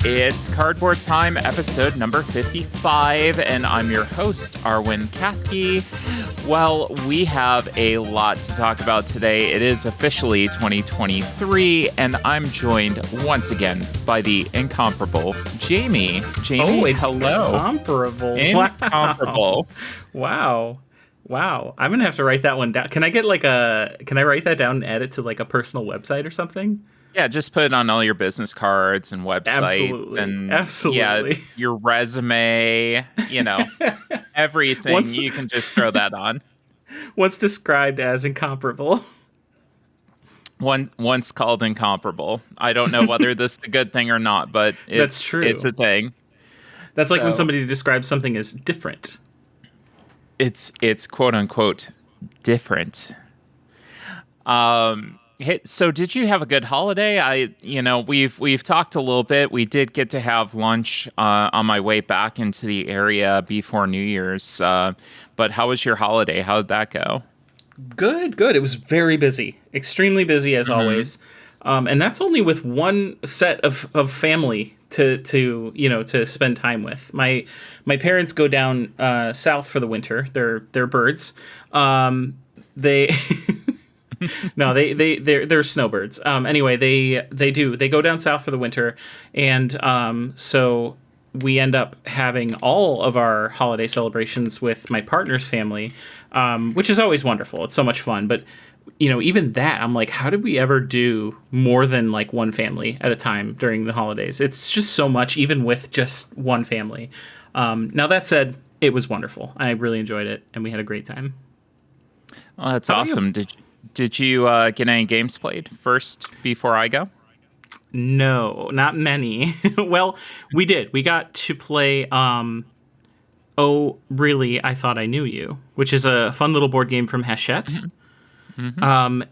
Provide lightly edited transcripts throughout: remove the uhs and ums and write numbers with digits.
It's Cardboard Time, episode number 55, and I'm your host, Arwen Kathke. Well, we have a lot to talk about today. It is officially 2023, and I'm joined once again by the incomparable Jamie. Jamie, hello. Incomparable. Incomparable. Wow. I'm gonna have to write that one down. Can I write that down and add it to like a personal website or something? Yeah, just put it on all your business cards and websites. Absolutely. Yeah, your resume, everything. You can just throw that on. What's described as incomparable? Once called incomparable. I don't know whether this is a good thing or not, but that's true. It's a thing. That's like when somebody describes something as different. It's quote unquote different. So did you have a good holiday? We've talked a little bit. We did get to have lunch on my way back into the area before New Year's. But how was your holiday? How did that go? Good. It was very busy, extremely busy as always. And that's only with one set of family to spend time with. My parents go down south for the winter. They're birds. They no, they're snowbirds. Anyway, they go down south for the winter, and so we end up having all of our holiday celebrations with my partner's family, which is always wonderful. It's so much fun. But even that, I'm like, how did we ever do more than like one family at a time during the holidays? It's just so much, even with just one family. Now that said, it was wonderful. I really enjoyed it, and we had a great time. Well, that's awesome. Did you get any games played first before I go? No, not many. Well, we did. We got to play Oh, Really, I Thought I Knew You, which is a fun little board game from Hachette. Mm-hmm.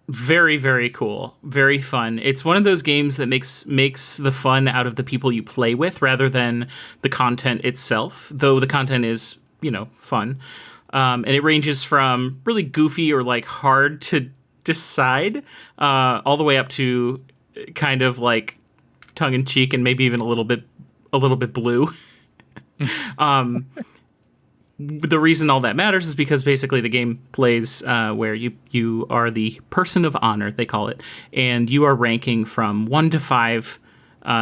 Very, very cool. Very fun. It's one of those games that makes the fun out of the people you play with rather than the content itself, though the content is, fun. And it ranges from really goofy or like hard to decide, all the way up to kind of like tongue in cheek and maybe even a little bit blue. The reason all that matters is because basically the game plays where you are the person of honor, they call it, and you are ranking from 1 to 5,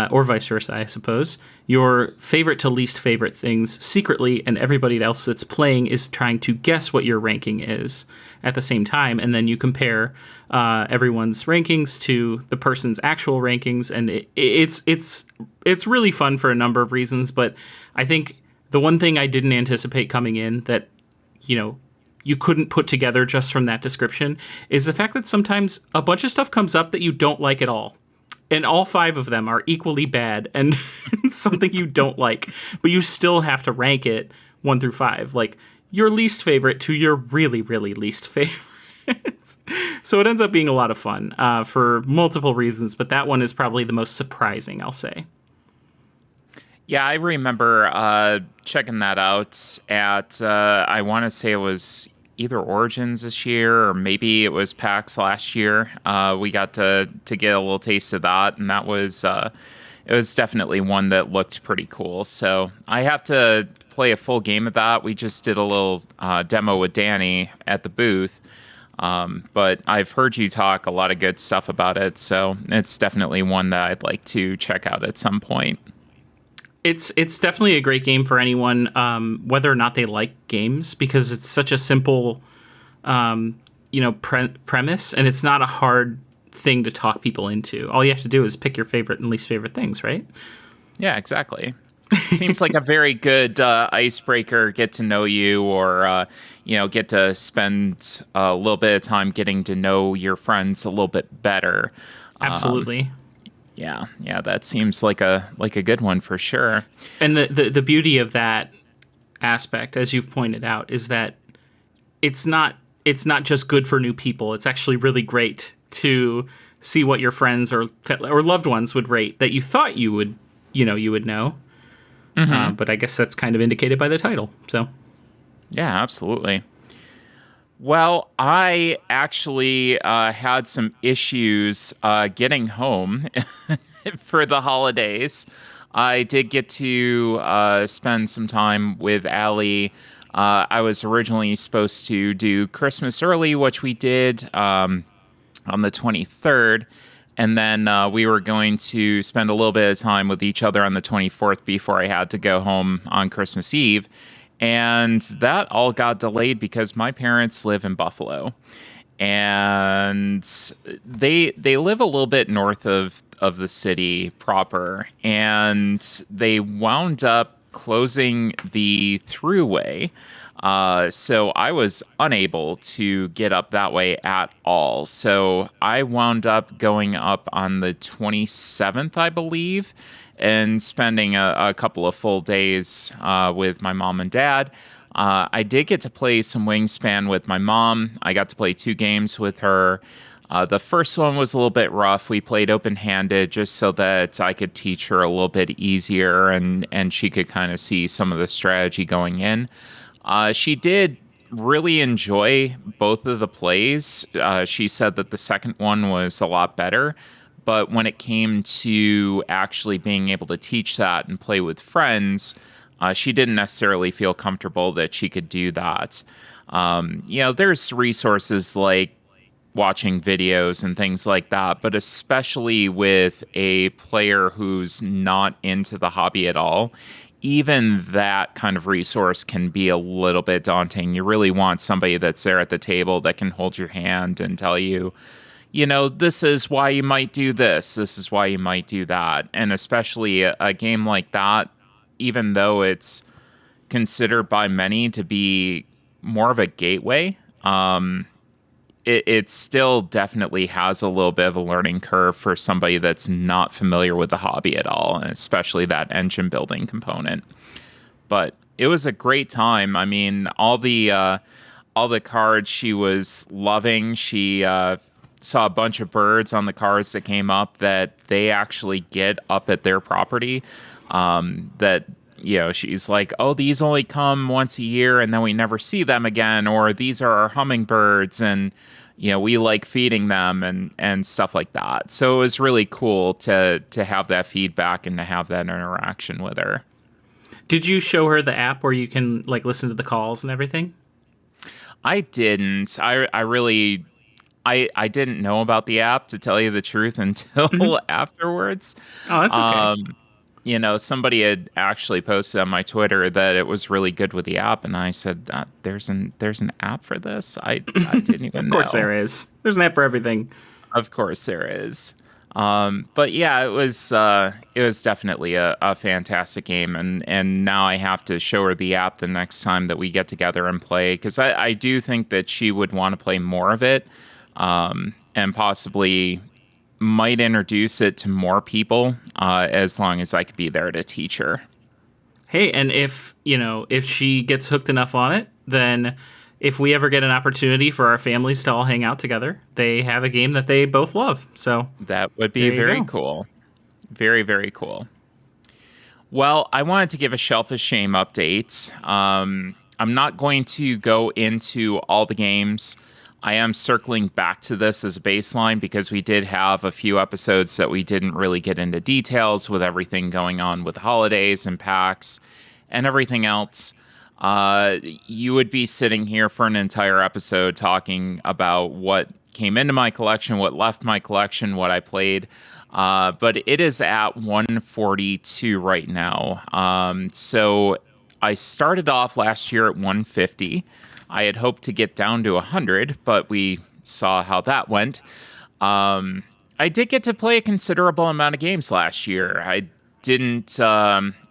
or vice versa, I suppose, your favorite to least favorite things secretly, and everybody else that's playing is trying to guess what your ranking is at the same time, and then you compare everyone's rankings to the person's actual rankings, and it's really fun for a number of reasons. But I think the one thing I didn't anticipate coming in that you couldn't put together just from that description is the fact that sometimes a bunch of stuff comes up that you don't like at all. And all 5 of them are equally bad and something you don't like, but you still have to rank it 1 through 5, like your least favorite to your really, really least favorite. So it ends up being a lot of fun for multiple reasons, but that one is probably the most surprising, I'll say. Yeah, I remember checking that out at, I want to say it was either Origins this year or maybe it was PAX last year. We got to get a little taste of that, and that was it was definitely one that looked pretty cool. So I have to play a full game of that. We just did a little demo with Danny at the booth, but I've heard you talk a lot of good stuff about it, so it's definitely one that I'd like to check out at some point. It's definitely a great game for anyone, whether or not they like games, because it's such a simple, premise, and it's not a hard thing to talk people into. All you have to do is pick your favorite and least favorite things, right? Yeah, exactly. Seems like a very good icebreaker, get to know you, or get to spend a little bit of time getting to know your friends a little bit better. Absolutely. Yeah, that seems like a good one for sure. And the beauty of that aspect, as you've pointed out, is that it's not just good for new people. It's actually really great to see what your friends or loved ones would rate that you thought you would know. Mm-hmm. But I guess that's kind of indicated by the title. So, yeah, absolutely. Well, I actually had some issues getting home. for the holidays. I did get to spend some time with Allie. I was originally supposed to do Christmas early, which we did on the 23rd. And then we were going to spend a little bit of time with each other on the 24th before I had to go home on Christmas Eve. And that all got delayed because my parents live in Buffalo. And they live a little bit north of the city proper. And they wound up closing the thruway. So I was unable to get up that way at all. So I wound up going up on the 27th, I believe, and spending a couple of full days with my mom and dad. I did get to play some Wingspan with my mom. I got to play 2 games with her. The first one was a little bit rough. We played open-handed just so that I could teach her a little bit easier and she could kind of see some of the strategy going in. She did really enjoy both of the plays. She said that the second one was a lot better, but when it came to actually being able to teach that and play with friends, she didn't necessarily feel comfortable that she could do that. There's resources like watching videos and things like that, but especially with a player who's not into the hobby at all, even that kind of resource can be a little bit daunting. You really want somebody that's there at the table that can hold your hand and tell you, this is why you might do this. This is why you might do that. And especially a game like that, even though it's considered by many to be more of a gateway, it still definitely has a little bit of a learning curve for somebody that's not familiar with the hobby at all, and especially that engine building component. But it was a great time. I mean, all the cards she was loving. She saw a bunch of birds on the cards that came up that they actually get up at their property. She's like, oh, these only come once a year and then we never see them again, or these are our hummingbirds and we like feeding them and stuff like that. So it was really cool to have that feedback and to have that interaction with her. Did you show her the app where you can listen to the calls and everything? I didn't. I didn't know about the app, to tell you the truth, until afterwards. Oh, that's okay. Somebody had actually posted on my Twitter that it was really good with the app, and I said, "There's an app for this." I didn't even know. Of course there is. There's an app for everything. Of course there is. But yeah, it was definitely a fantastic game, and now I have to show her the app the next time that we get together and play, because I do think that she would want to play more of it, and possibly might introduce it to more people, as long as I could be there to teach her. Hey, and if she gets hooked enough on it, then if we ever get an opportunity for our families to all hang out together, they have a game that they both love. So that would be very cool. Very, very cool. Well, I wanted to give a Shelf of Shame update. I'm not going to go into all the games. I am circling back to this as a baseline because we did have a few episodes that we didn't really get into details with everything going on with holidays and PAX and everything else. You would be sitting here for an entire episode talking about what came into my collection, what left my collection, what I played. But it is at 142 right now. So I started off last year at 150. I had hoped to get down to 100, but we saw how that went. I did get to play a considerable amount of games last year. I didn't,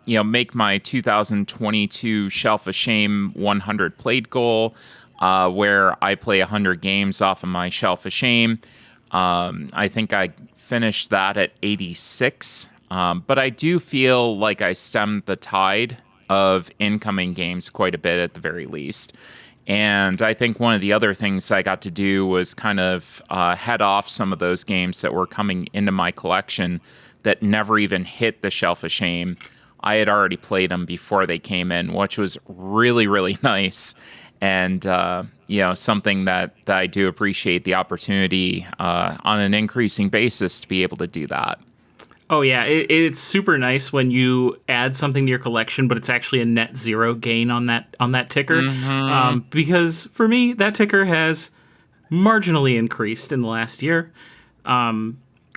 make my 2022 Shelf of Shame 100 played goal, where I play 100 games off of my Shelf of Shame. I think I finished that at 86, but I do feel like I stemmed the tide of incoming games quite a bit at the very least. And I think one of the other things I got to do was kind of head off some of those games that were coming into my collection that never even hit the Shelf of Shame. I had already played them before they came in, which was really, really nice. And, something that I do appreciate the opportunity on an increasing basis to be able to do that. Oh yeah, it's super nice when you add something to your collection, but it's actually a net zero gain on that ticker. Because for me, that ticker has marginally increased in the last year.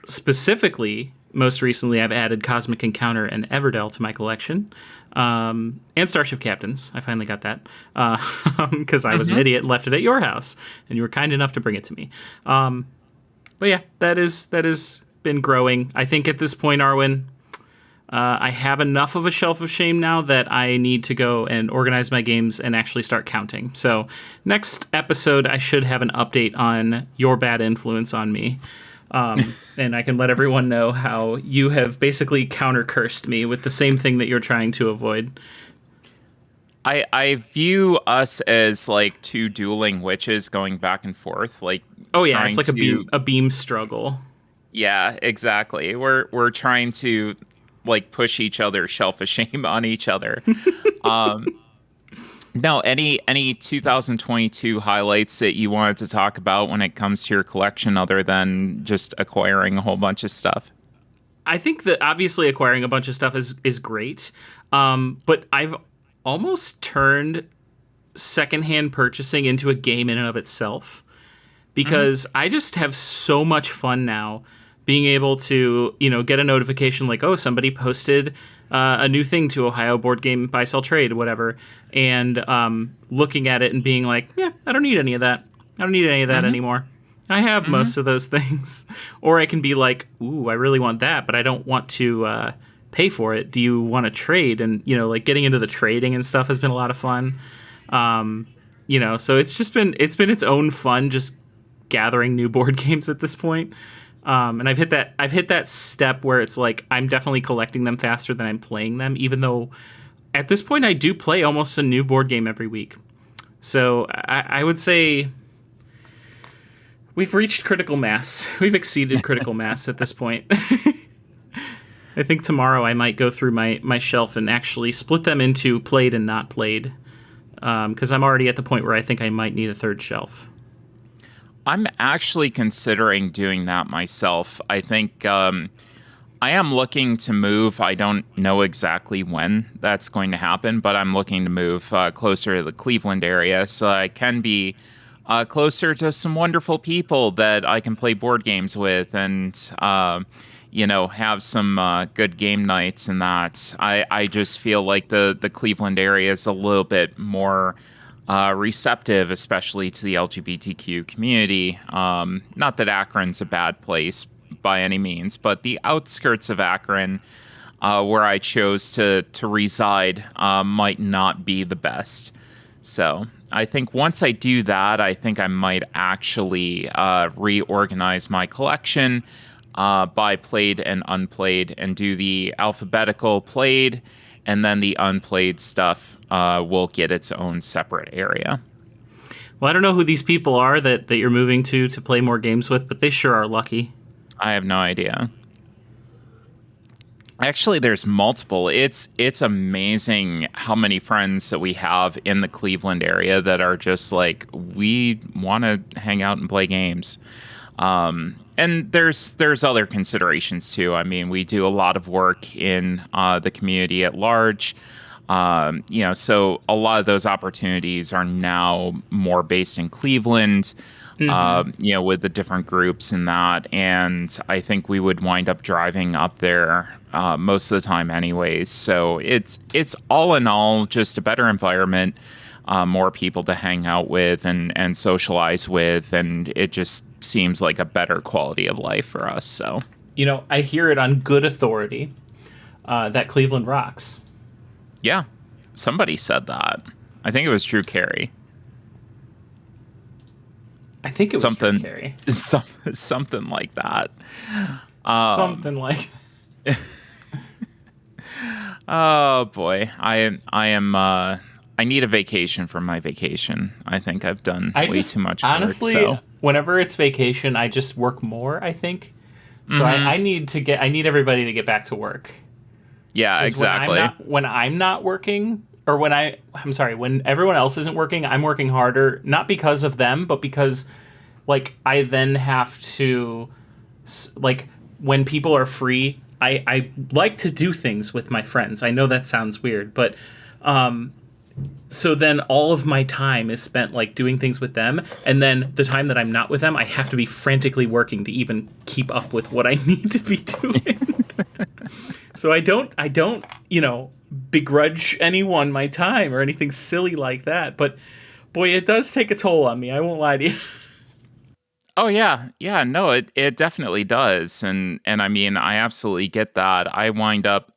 Specifically, most recently, I've added Cosmic Encounter and Everdell to my collection, and Starship Captains. I finally got that because I was an idiot and left it at your house, and you were kind enough to bring it to me. But yeah, that is been growing. I think at this point, Arwen, I have enough of a shelf of shame now that I need to go and organize my games and actually start counting. So next episode, I should have an update on your bad influence on me. And I can let everyone know how you have basically counter-cursed me with the same thing that you're trying to avoid. I view us as like two dueling witches going back and forth. Like, oh yeah, it's like a beam struggle. Yeah, exactly. We're trying to like push each other's shelf of shame on each other. No, any 2022 highlights that you wanted to talk about when it comes to your collection other than just acquiring a whole bunch of stuff? I think that obviously acquiring a bunch of stuff is great. But I've almost turned secondhand purchasing into a game in and of itself, because I just have so much fun now being able to, get a notification like, oh, somebody posted a new thing to Ohio Board Game Buy Sell Trade, whatever, and looking at it and being like, yeah, I don't need any of that. I don't need any of that anymore. I have most of those things. Or I can be like, ooh, I really want that, but I don't want to pay for it. Do you want to trade? And, like getting into the trading and stuff has been a lot of fun. So it's been its own fun just gathering new board games at this point. And I've hit that step where it's like I'm definitely collecting them faster than I'm playing them, even though at this point I do play almost a new board game every week. So I would say we've reached critical mass. We've exceeded critical mass at this point. I think tomorrow I might go through my shelf and actually split them into played and not played, because I'm already at the point where I think I might need a third shelf. I'm actually considering doing that myself. I think I am looking to move. I don't know exactly when that's going to happen, but I'm looking to move closer to the Cleveland area so I can be closer to some wonderful people that I can play board games with and, have some good game nights and that. I just feel like the Cleveland area is a little bit more receptive, especially to the LGBTQ community. Not that Akron's a bad place by any means, but the outskirts of Akron, where I chose to reside, might not be the best. So I think once I do that, I think I might actually reorganize my collection by played and unplayed and do the alphabetical played, and then the unplayed stuff will get its own separate area. Well, I don't know who these people are that you're moving to play more games with, but they sure are lucky. I have no idea. Actually, there's multiple. It's amazing how many friends that we have in the Cleveland area that are just like, we want to hang out and play games. And there's other considerations too. I mean, we do a lot of work in the community at large. So a lot of those opportunities are now more based in Cleveland, with the different groups and that. And I think we would wind up driving up there most of the time anyways. So it's all in all just a better environment, more people to hang out with and socialize with. And it just seems like a better quality of life for us. So, I hear it on good authority that Cleveland rocks. Yeah, somebody said that. I think it was Drew Carey. I think it was Drew Carey. Something like that. Something like that. Oh boy, I am. I need a vacation from my vacation. I think I've done way too much work. Honestly, whenever it's vacation, I just work more, I think. So I need everybody to get back to work. Yeah, exactly. When I'm not working, or when everyone else isn't working, I'm working harder, not because of them, but because, I then have to, when people are free, I like to do things with my friends. I know that sounds weird, but so then all of my time is spent like doing things with them, and then the time that I'm not with them, I have to be frantically working to even keep up with what I need to be doing. So I don't, begrudge anyone my time or anything silly like that, but boy, it does take a toll on me. I won't lie to you. Oh yeah, yeah. No, it definitely does, and I mean, I absolutely get that. I wind up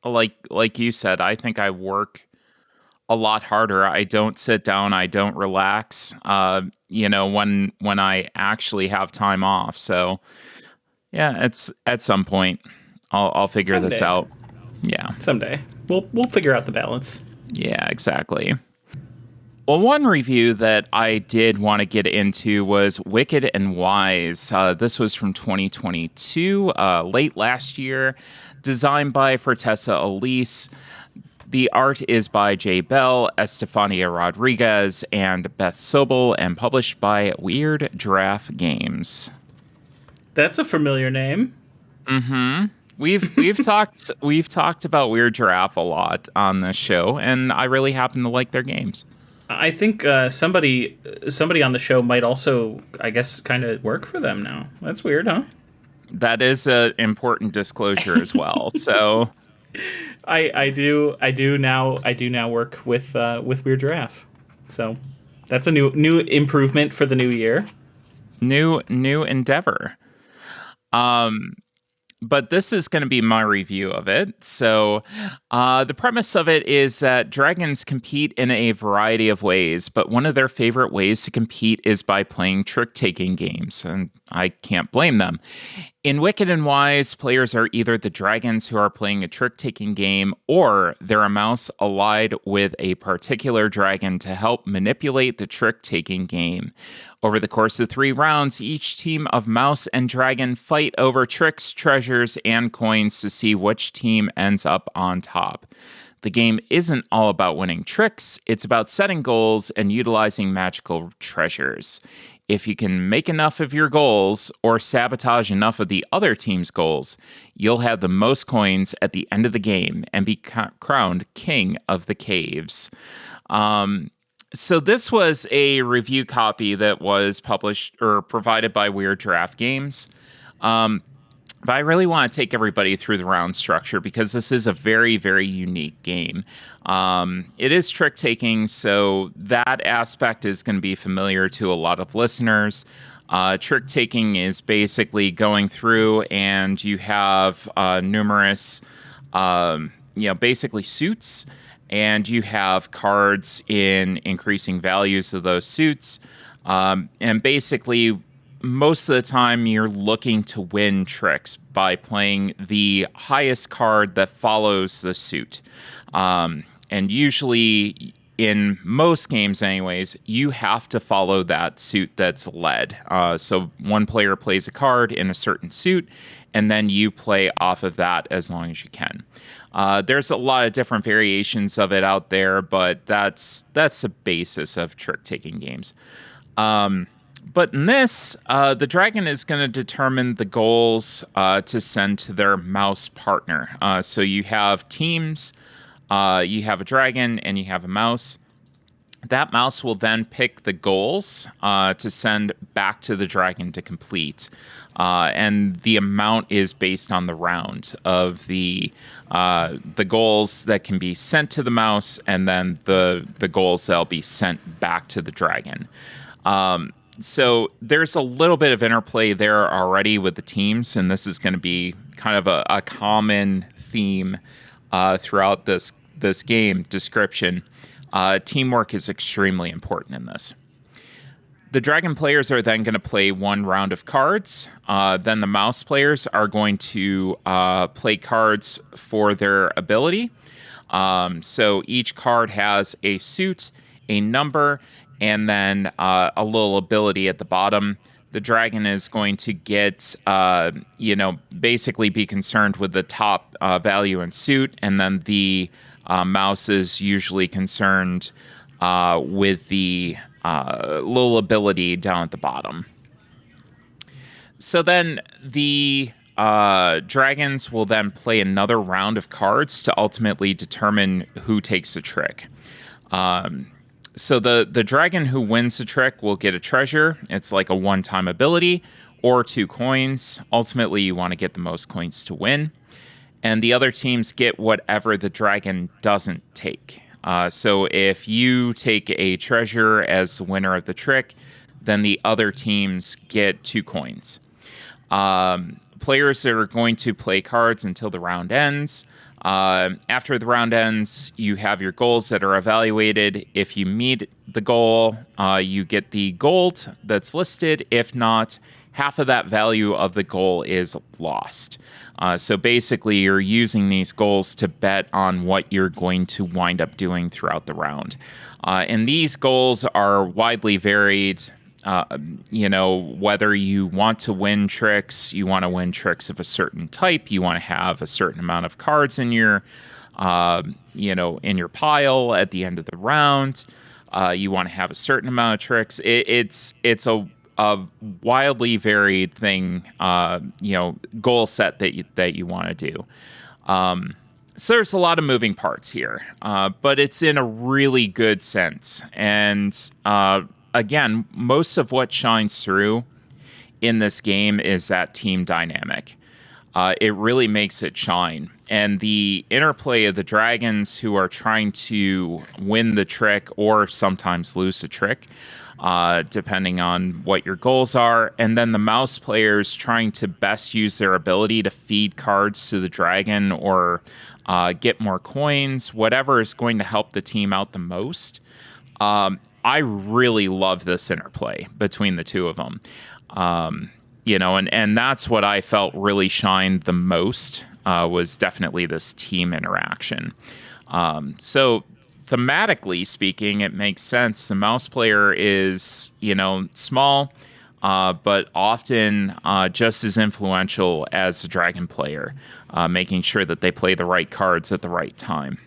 like you said. I think I work a lot harder. I don't sit down. I don't relax. When I actually have time off. So yeah, it's at some point I'll figure this Someday, out. Yeah, someday we'll figure out the balance. yeah, exactly. Well, one review that I did want to get into was Wicked and Wise. This was from 2022, late last year, designed by Fortessa Elise. The art is by Jay Bell, Estefania Rodriguez, and Beth Sobel, and published by Weird Giraffe Games. That's a familiar name. We've talked about Weird Giraffe a lot on this show, and I really happen to like their games. I think somebody on the show might also, I guess, kind of work for them now. That's weird, huh? That is an important disclosure as well. So I do now work with Weird Giraffe. So that's a new improvement for the new year. new endeavor. But this is going to be my review of it. So, the premise of it is that dragons compete in a variety of ways, but one of their favorite ways to compete is by playing trick-taking games, and I can't blame them. In Wicked and Wise, players are either the dragons who are playing a trick-taking game, or they're a mouse allied with a particular dragon to help manipulate the trick-taking game. Over the course of 3 rounds, each team of mouse and dragon fight over tricks, treasures, and coins to see which team ends up on top. The game isn't all about winning tricks, it's about setting goals and utilizing magical treasures. If you can make enough of your goals or sabotage enough of the other team's goals, you'll have the most coins at the end of the game and be crowned king of the caves. So this was a review copy that was published or provided by Weird Giraffe Games. But I really want to take everybody through the round structure because this is a very, very unique game. It is trick-taking, so that aspect is going to be familiar to a lot of listeners. Trick-taking is basically going through and you have numerous, basically suits, and you have cards in increasing values of those suits. And basically, most of the time, you're looking to win tricks by playing the highest card that follows the suit. And usually, in most games anyways, you have to follow that suit that's led. So one player plays a card in a certain suit, and then you play off of that as long as you can. There's a lot of different variations of it out there, but that's the basis of trick-taking games. But in this, the dragon is going to determine the goals to send to their mouse partner. So you have teams, you have a dragon, and you have a mouse. That mouse will then pick the goals to send back to the dragon to complete. And the amount is based on the round of the goals that can be sent to the mouse, and then the goals that'll be sent back to the dragon. So there's a little bit of interplay there already with the teams, and this is going to be kind of a common theme throughout this game description. Teamwork is extremely important in this. The dragon players are then going to play 1 round of cards. Then the mouse players are going to play cards for their ability. So each card has a suit, a number, and then a little ability at the bottom. The dragon is going to get, basically be concerned with the top value and suit, and then the mouse is usually concerned with the little ability down at the bottom. So then the dragons will then play another round of cards to ultimately determine who takes the trick. So the dragon who wins the trick will get a treasure. It's like a one-time ability, or 2 coins. Ultimately, you want to get the most coins to win. And the other teams get whatever the dragon doesn't take. So if you take a treasure as the winner of the trick, then the other teams get 2 coins. Players are going to play cards until the round ends. After the round ends, you have your goals that are evaluated. If you meet the goal, you get the gold that's listed. If not, half of that value of the goal is lost. So basically, you're using these goals to bet on what you're going to wind up doing throughout the round. And these goals are widely varied. Whether you want to win tricks, you want to win tricks of a certain type, you want to have a certain amount of cards in your, in your pile at the end of the round. You want to have a certain amount of tricks. It's a wildly varied thing, goal set that you want to do. So there's a lot of moving parts here, but it's in a really good sense. And again, most of what shines through in this game is that team dynamic. It really makes it shine. And the interplay of the dragons who are trying to win the trick or sometimes lose the trick, depending on what your goals are. And then the mouse players trying to best use their ability to feed cards to the dragon or get more coins, whatever is going to help the team out the most. I really love this interplay between the two of them. And that's what I felt really shined the most, was definitely this team interaction. So thematically speaking, it makes sense. The mouse player is, small, but often just as influential as the dragon player, making sure that they play the right cards at the right time.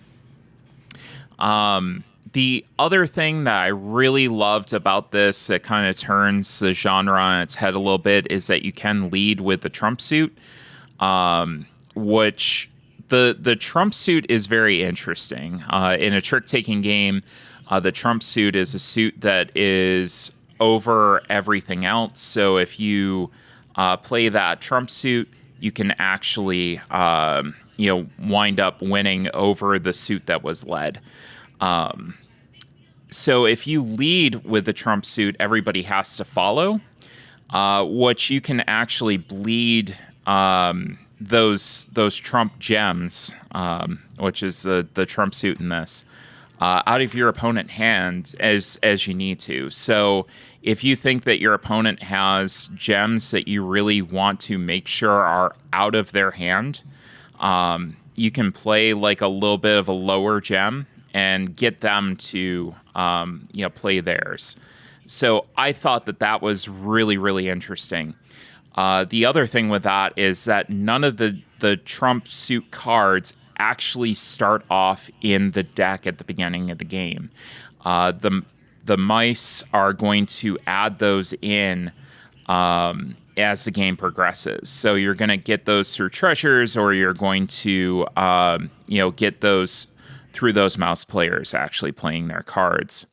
The other thing that I really loved about this that kind of turns the genre on its head a little bit is that you can lead with the trump suit, which the trump suit is very interesting. In a trick-taking game, the trump suit is a suit that is over everything else. So if you play that trump suit, you can actually wind up winning over the suit that was led. So if you lead with the trump suit, everybody has to follow, which you can actually bleed those trump gems, which is the trump suit in this, out of your opponent hand as you need to. So if you think that your opponent has gems that you really want to make sure are out of their hand, you can play like a little bit of a lower gem and get them to play theirs. So I thought that was really, really interesting. The other thing with that is that none of the trump suit cards actually start off in the deck at the beginning of the game. The mice are going to add those in as the game progresses. So you're going to get those through treasures, or you're going to get those through those mouse players actually playing their cards.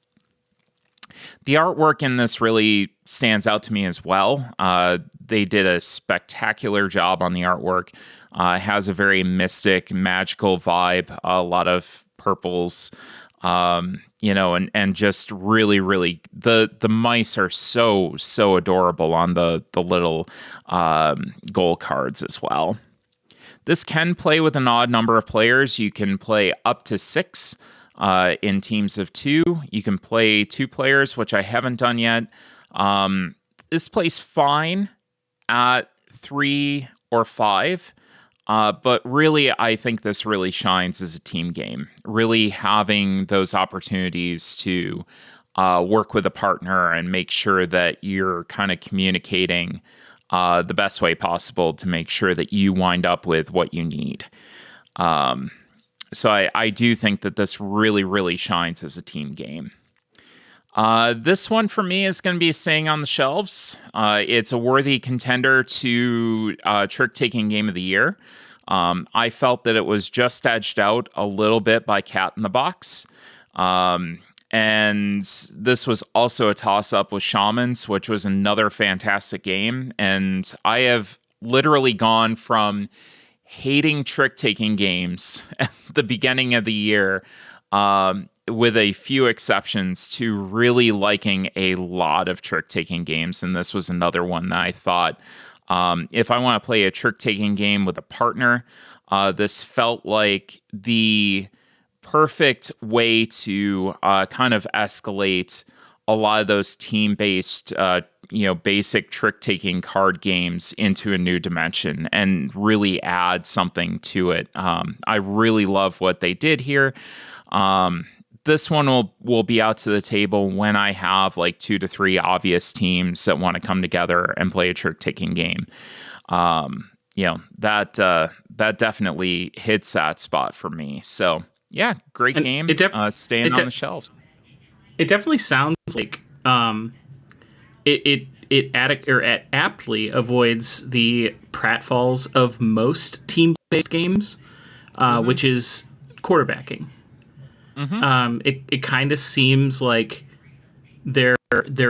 The artwork in this really stands out to me as well. They did a spectacular job on the artwork. It has a very mystic, magical vibe, a lot of purples, and just really, really, the mice are so adorable on the little goal cards as well. This can play with an odd number of players. You can play up to 6 in teams of 2. You can play 2 players, which I haven't done yet. This plays fine at 3 or 5. But really, I think this really shines as a team game. Really having those opportunities to work with a partner and make sure that you're kind of communicating the best way possible to make sure that you wind up with what you need. So I do think that this really, really shines as a team game. This one for me is going to be staying on the shelves. It's a worthy contender to trick-taking game of the year. I felt that it was just edged out a little bit by Cat in the Box. And this was also a toss-up with Shamans, which was another fantastic game. And I have literally gone from hating trick-taking games at the beginning of the year, with a few exceptions, to really liking a lot of trick-taking games. And this was another one that I thought, if I want to play a trick-taking game with a partner, this felt like the perfect way to kind of escalate a lot of those team-based, basic trick-taking card games into a new dimension and really add something to it. I really love what they did here. This one will be out to the table when I have like 2 to 3 obvious teams that want to come together and play a trick-taking game. That definitely hits that spot for me. So yeah, great And game. Staying on the shelves. It definitely sounds like it aptly avoids the pratfalls of most team-based games, which is quarterbacking. It kind of seems like there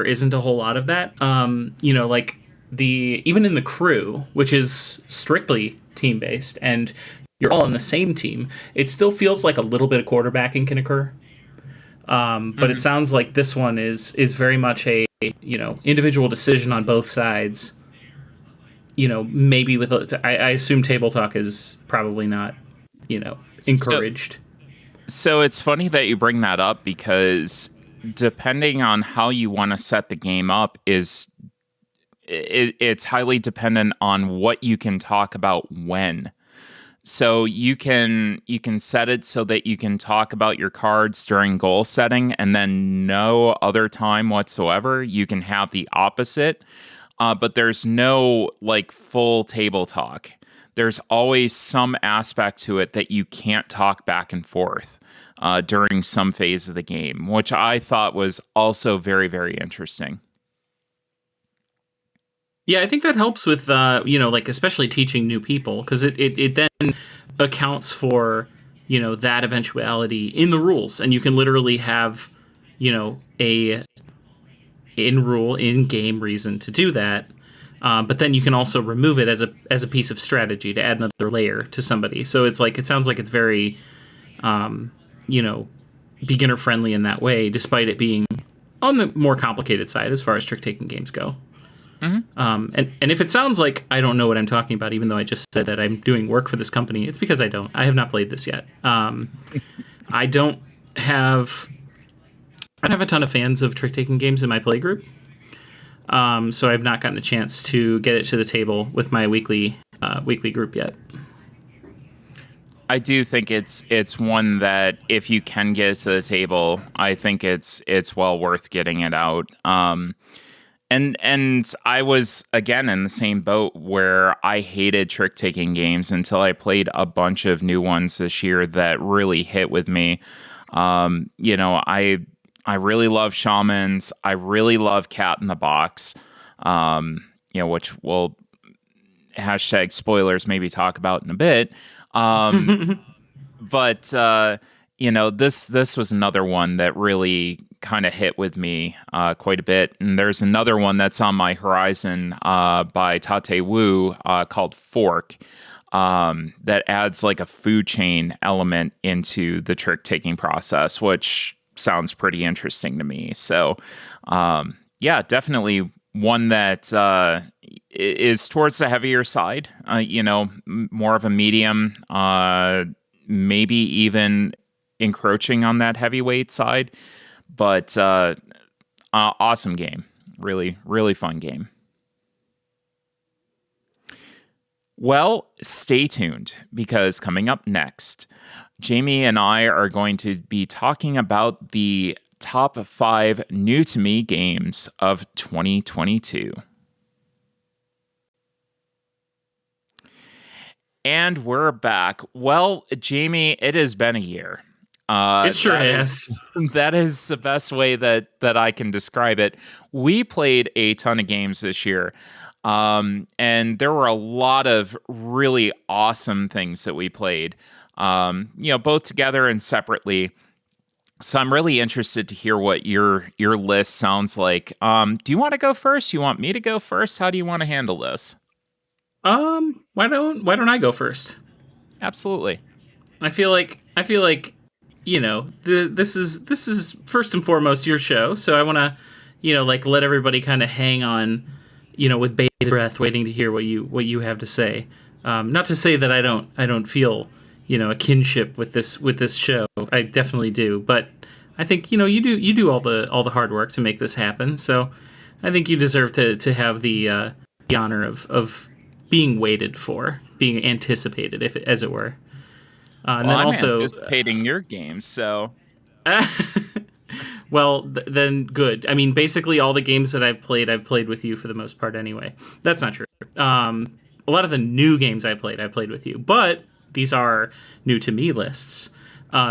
isn't a whole lot of that. Like even in the crew, which is strictly team-based, and you're all on the same team, it still feels like a little bit of quarterbacking can occur. But it sounds like this one is very much a individual decision on both sides. Maybe with I assume table talk is probably not encouraged. So it's funny that you bring that up, because depending on how you want to set the game up, it's highly dependent on what you can talk about when. So you can set it so that you can talk about your cards during goal setting, and then no other time whatsoever. You can have the opposite, but there's no like full table talk. There's always some aspect to it that you can't talk back and forth during some phase of the game, which I thought was also very, very interesting. Yeah, I think that helps with like especially teaching new people, because it then accounts for that eventuality in the rules, and you can literally have a in game reason to do that. But then you can also remove it as a piece of strategy to add another layer to somebody. So it sounds like it's very beginner friendly in that way, despite it being on the more complicated side as far as trick taking games go. And if it sounds like I don't know what I'm talking about, even though I just said that I'm doing work for this company, it's because I don't. I have not played this yet. I don't have a ton of fans of trick taking games in my play group. So I've not gotten a chance to get it to the table with my weekly group yet. I do think it's one that if you can get it to the table, I think it's well worth getting it out. And I was again in the same boat where I hated trick taking games until I played a bunch of new ones this year that really hit with me. I really love Shamans. I really love Cat in the Box. Which we'll hashtag spoilers maybe talk about in a bit. But this was another one that really kind of hit with me quite a bit. And there's another one that's on my horizon by Tate Wu called Fork, that adds like a food chain element into the trick taking process, which sounds pretty interesting to me. So definitely one that is towards the heavier side, more of a medium, maybe even encroaching on that heavyweight side. But awesome game. Really, really fun game. Well, stay tuned, because coming up next, Jamie and I are going to be talking about the top 5 new to me games of 2022. And we're back. Well, Jamie, it has been a year. It sure That has. is that is the best way that I can describe it. We played a ton of games this year, and there were a lot of really awesome things that we played. Both together and separately. So I'm really interested to hear what your list sounds like. Do you want to go first? You want me to go first? How do you want to handle this? Why don't I go first? Absolutely. I feel like this is first and foremost your show, so I want to like let everybody kind of hang on, with bated breath, waiting to hear what you have to say. Not to say that I don't feel a kinship with this show. I definitely do, but I think you do all the hard work to make this happen. So I think you deserve to have the honor of being waited for, being anticipated, if as it were. And Well, then I'm also, anticipating your games, so well, then good. I mean, basically all the games that I've played with you for the most part anyway. That's not true. A lot of the new games I played with you, but these are new to me lists.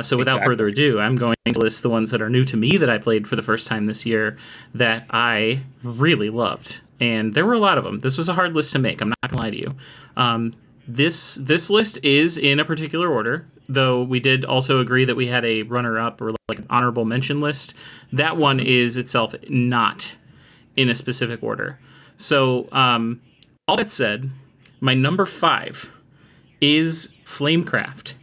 So without further exactly. ado, I'm going to list the ones that are new to me that I played for the first time this year that I really loved. And there were a lot of them. This was a hard list to make. I'm not gonna lie to you. This list is in a particular order, though we did also agree that we had a runner-up or like an honorable mention list. That one is itself not in a specific order. So all that said, my number 5 is Flamecraft.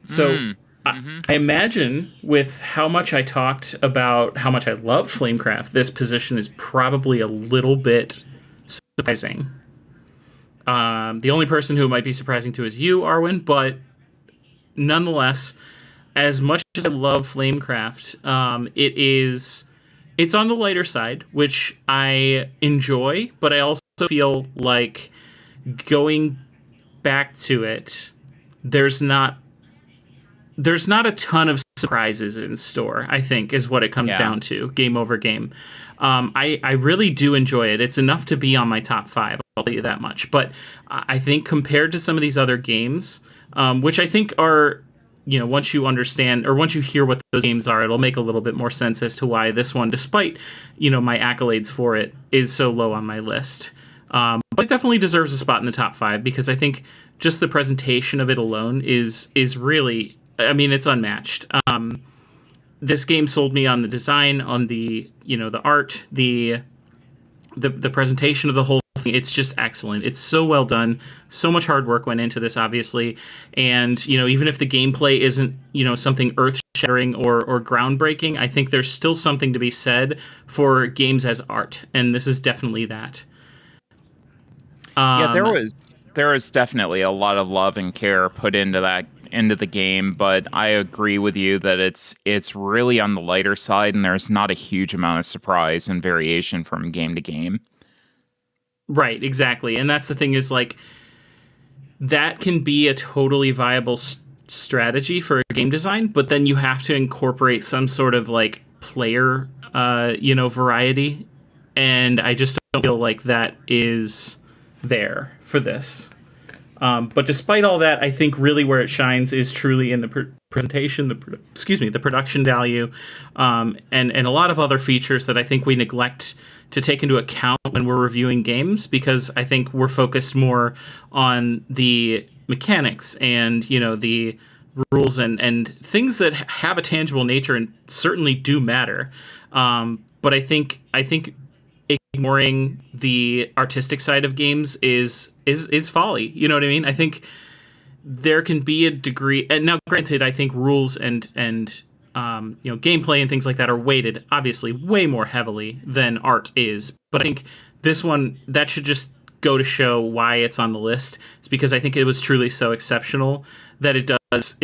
So I imagine with how much I talked about how much I love Flamecraft, this position is probably a little bit surprising. The only person who it might be surprising to is you, Arwen, but nonetheless, as much as I love Flamecraft, it's on the lighter side, which I enjoy, but I also feel like going back to it, there's not a ton of surprises in store, I think, is what it comes Yeah. down to, game over game. I really do enjoy it. It's enough to be on my top 5, I'll tell you that much. But I think compared to some of these other games, which I think are, once you understand or once you hear what those games are, it'll make a little bit more sense as to why this one, despite, my accolades for it, is so low on my list. But it definitely deserves a spot in the top 5 because I think just the presentation of it alone is really, I mean, it's unmatched. This game sold me on the design, on the the art, the presentation of the whole thing. It's just excellent. It's so well done. So much hard work went into this, obviously, and even if the gameplay isn't something earth shattering or groundbreaking, I think there's still something to be said for games as art, and this is definitely that. Yeah, there was definitely a lot of love and care put into the game, but I agree with you that it's really on the lighter side, and there's not a huge amount of surprise and variation from game to game. Right, exactly. And that's the thing is like that can be a totally viable strategy for a game design, but then you have to incorporate some sort of like player variety, and I just don't feel like that is there for this. But despite all that, I think really where it shines is truly in the presentation, the production value, and a lot of other features that I think we neglect to take into account when we're reviewing games, because I think we're focused more on the mechanics and the rules and things that have a tangible nature and certainly do matter. But I think ignoring the artistic side of games is folly. You know what I mean? I think there can be a degree, and now granted, I think rules and gameplay and things like that are weighted obviously way more heavily than art is. But I think this one, that should just go to show why it's on the list. It's because I think it was truly so exceptional that it does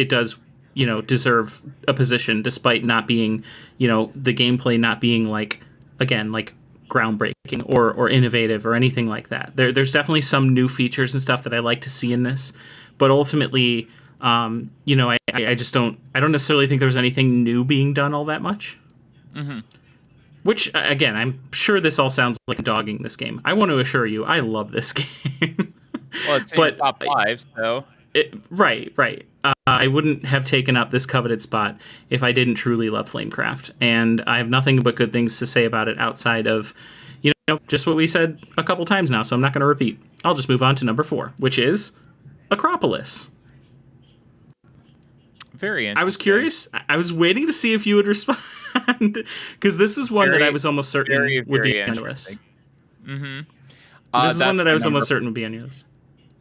deserve a position, despite not being the gameplay not being like groundbreaking or innovative or anything like that. There's definitely some new features and stuff that I like to see in this, but ultimately, I just don't necessarily think there's anything new being done all that much. Mm-hmm. Which, again, I'm sure this all sounds like dogging this game. I want to assure you, I love this game. Well, it's in but top 5, so Right, right. I wouldn't have taken up this coveted spot if I didn't truly love Flamecraft, and I have nothing but good things to say about it outside of, just what we said a couple times now. So I'm not going to repeat. I'll just move on to number 4, which is Acropolis. Very interesting. I was curious. I was waiting to see if you would respond, because this is one that I was almost certain would be on your list. Mm-hmm. This is one that I was almost certain would be on your list.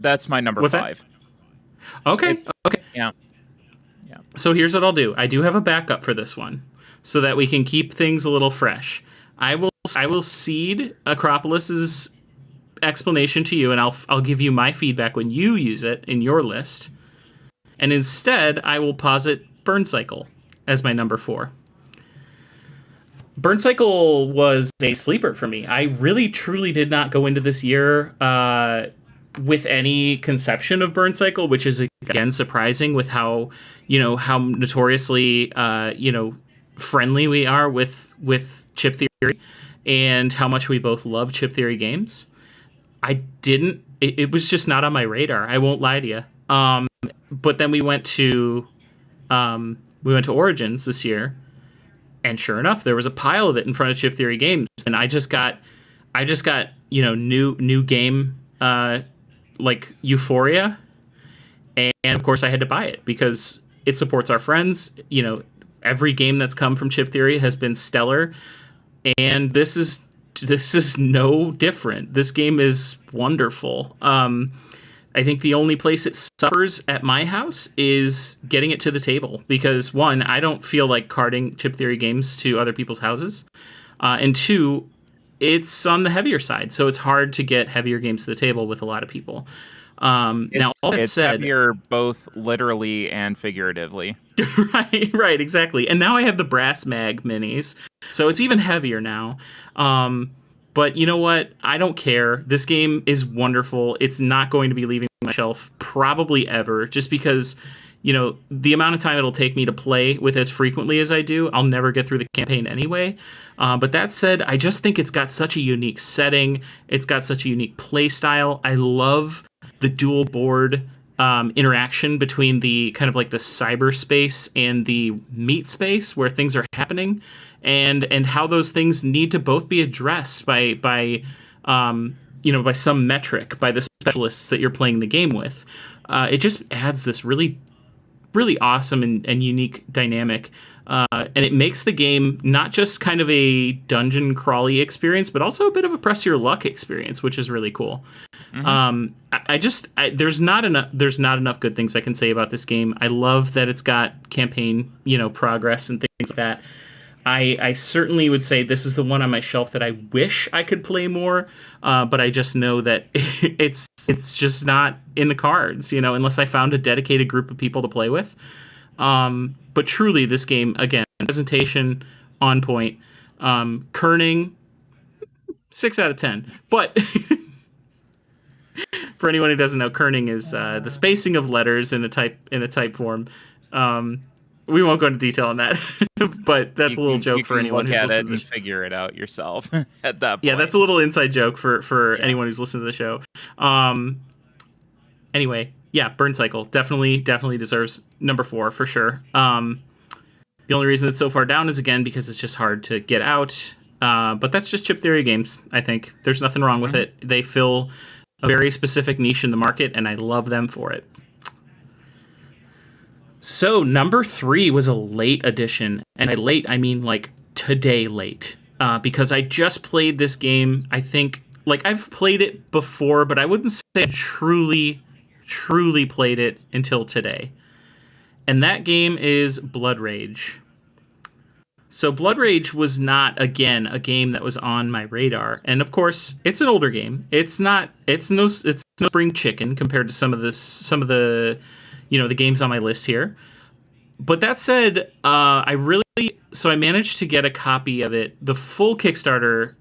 That's my number 5. Okay. Okay. Yeah. So here's what I'll do. I do have a backup for this one, so that we can keep things a little fresh. I will cede Acropolis's explanation to you, and I'll give you my feedback when you use it in your list. And instead, I will posit Burn Cycle as my number 4. Burn Cycle was a sleeper for me. I really, truly did not go into this year with any conception of Burn Cycle, which is, again, surprising with how notoriously, friendly we are with chip theory and how much we both love chip theory games. It was just not on my radar. I won't lie to you. But then we went to Origins this year, and sure enough, there was a pile of it in front of Chip Theory Games, and I just got new game like Euphoria, and of course I had to buy it because it supports our friends. Every game that's come from Chip Theory has been stellar, and this is no different. This game is wonderful. I think the only place it suffers at my house is getting it to the table because, 1, I don't feel like carting Chip Theory games to other people's houses. And 2, it's on the heavier side, so it's hard to get heavier games to the table with a lot of people. Now, all that said, heavier both literally and figuratively. right, exactly. And now I have the Brass Mag minis, so it's even heavier now. But you know what? I don't care. This game is wonderful. It's not going to be leaving my shelf probably ever, just because, the amount of time it'll take me to play with as frequently as I do, I'll never get through the campaign anyway. But that said, I just think it's got such a unique setting. It's got such a unique play style. I love the dual board interaction between the kind of like the cyberspace and the meat space where things are happening. And how those things need to both be addressed by some metric by the specialists that you're playing the game with. It just adds this really, really awesome and unique dynamic. And it makes the game not just kind of a dungeon crawly experience, but also a bit of a press your luck experience, which is really cool. Mm-hmm. There's not enough good things I can say about this game. I love that it's got campaign, progress and things like that. I certainly would say this is the one on my shelf that I wish I could play more, but I just know that it's just not in the cards, unless I found a dedicated group of people to play with. But truly, this game, again, presentation on point, kerning 6 out of 10. But for anyone who doesn't know, kerning is the spacing of letters in a type form. We won't go into detail on that, but that's a little joke for anyone who's listening to the show. Figure it out yourself at that point. Yeah, that's a little inside joke for anyone who's listening to the show. Anyway, yeah, Burn Cycle definitely deserves number 4 for sure. The only reason it's so far down is, again, because it's just hard to get out. But that's just Chip Theory games, I think. There's nothing wrong with it. They fill a very specific niche in the market, and I love them for it. So number 3 was a late addition, and by late I mean like today late, because I just played this game. I think I've played it before, but I wouldn't say I truly played it until today. And that game is Blood Rage. So Blood Rage was not, again, a game that was on my radar, and of course it's an older game. It's no spring chicken compared to some of the the games on my list here. But that said, I managed to get a copy of it, the full Kickstarter,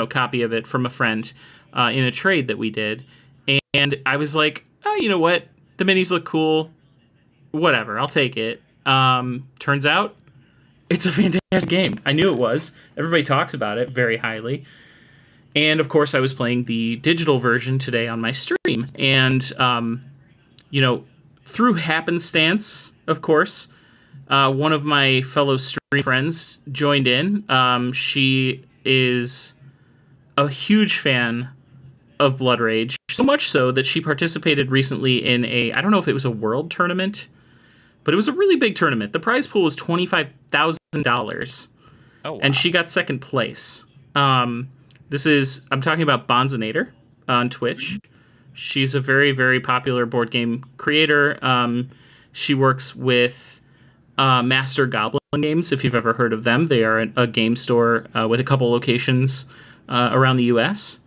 copy of it from a friend in a trade that we did. And I was like, oh, you know what? The minis look cool. Whatever, I'll take it. Turns out it's a fantastic game. I knew it was. Everybody talks about it very highly. And of course, I was playing the digital version today on my stream. And, through happenstance, of course, one of my fellow stream friends joined in. She is a huge fan of Blood Rage, so much so that she participated recently in I don't know if it was a world tournament, but it was a really big tournament. The prize pool was $25,000. Oh, wow. And she got second place. I'm talking about Bonzinator on Twitch. She's a very, very popular board game creator. She works with Master Goblin Games, if you've ever heard of them. They are a game store with a couple locations around the U.S.,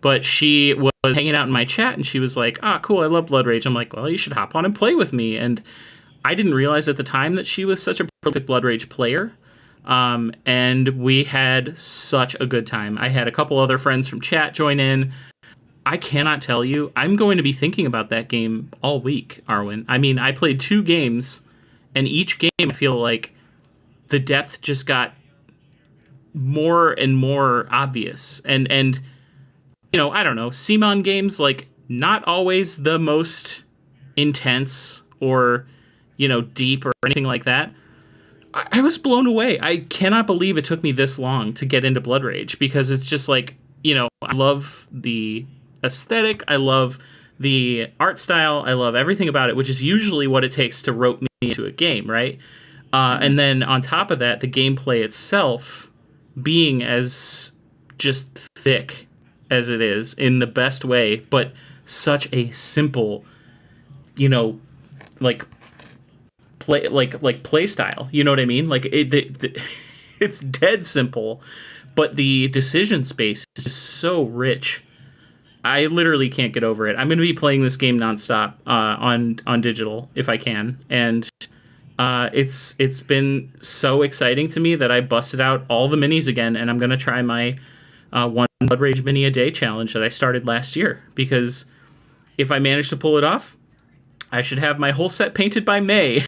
but she was hanging out in my chat, and she was like, cool, I love Blood Rage. I'm like, well, you should hop on and play with me. And I didn't realize at the time that she was such a prolific Blood Rage player. And we had such a good time. I had a couple other friends from chat join in. I cannot tell you, I'm going to be thinking about that game all week, Arwen. I mean, I played 2 games, and each game I feel like the depth just got more and more obvious. And I don't know, Simon games, like, not always the most intense or, deep or anything like that. I was blown away. I cannot believe it took me this long to get into Blood Rage, because it's just like, I love the aesthetic. I love the art style. I love everything about it, which is usually what it takes to rope me into a game, right? And then on top of that, the gameplay itself being as just thick as it is in the best way, but such a simple, like play style. You know what I mean? Like it's dead simple, but the decision space is just so rich. I literally can't get over it. I'm going to be playing this game nonstop on digital if I can, and it's been so exciting to me that I busted out all the minis again, and I'm going to try my one Blood Rage mini a day challenge that I started last year, because if I manage to pull it off, I should have my whole set painted by May.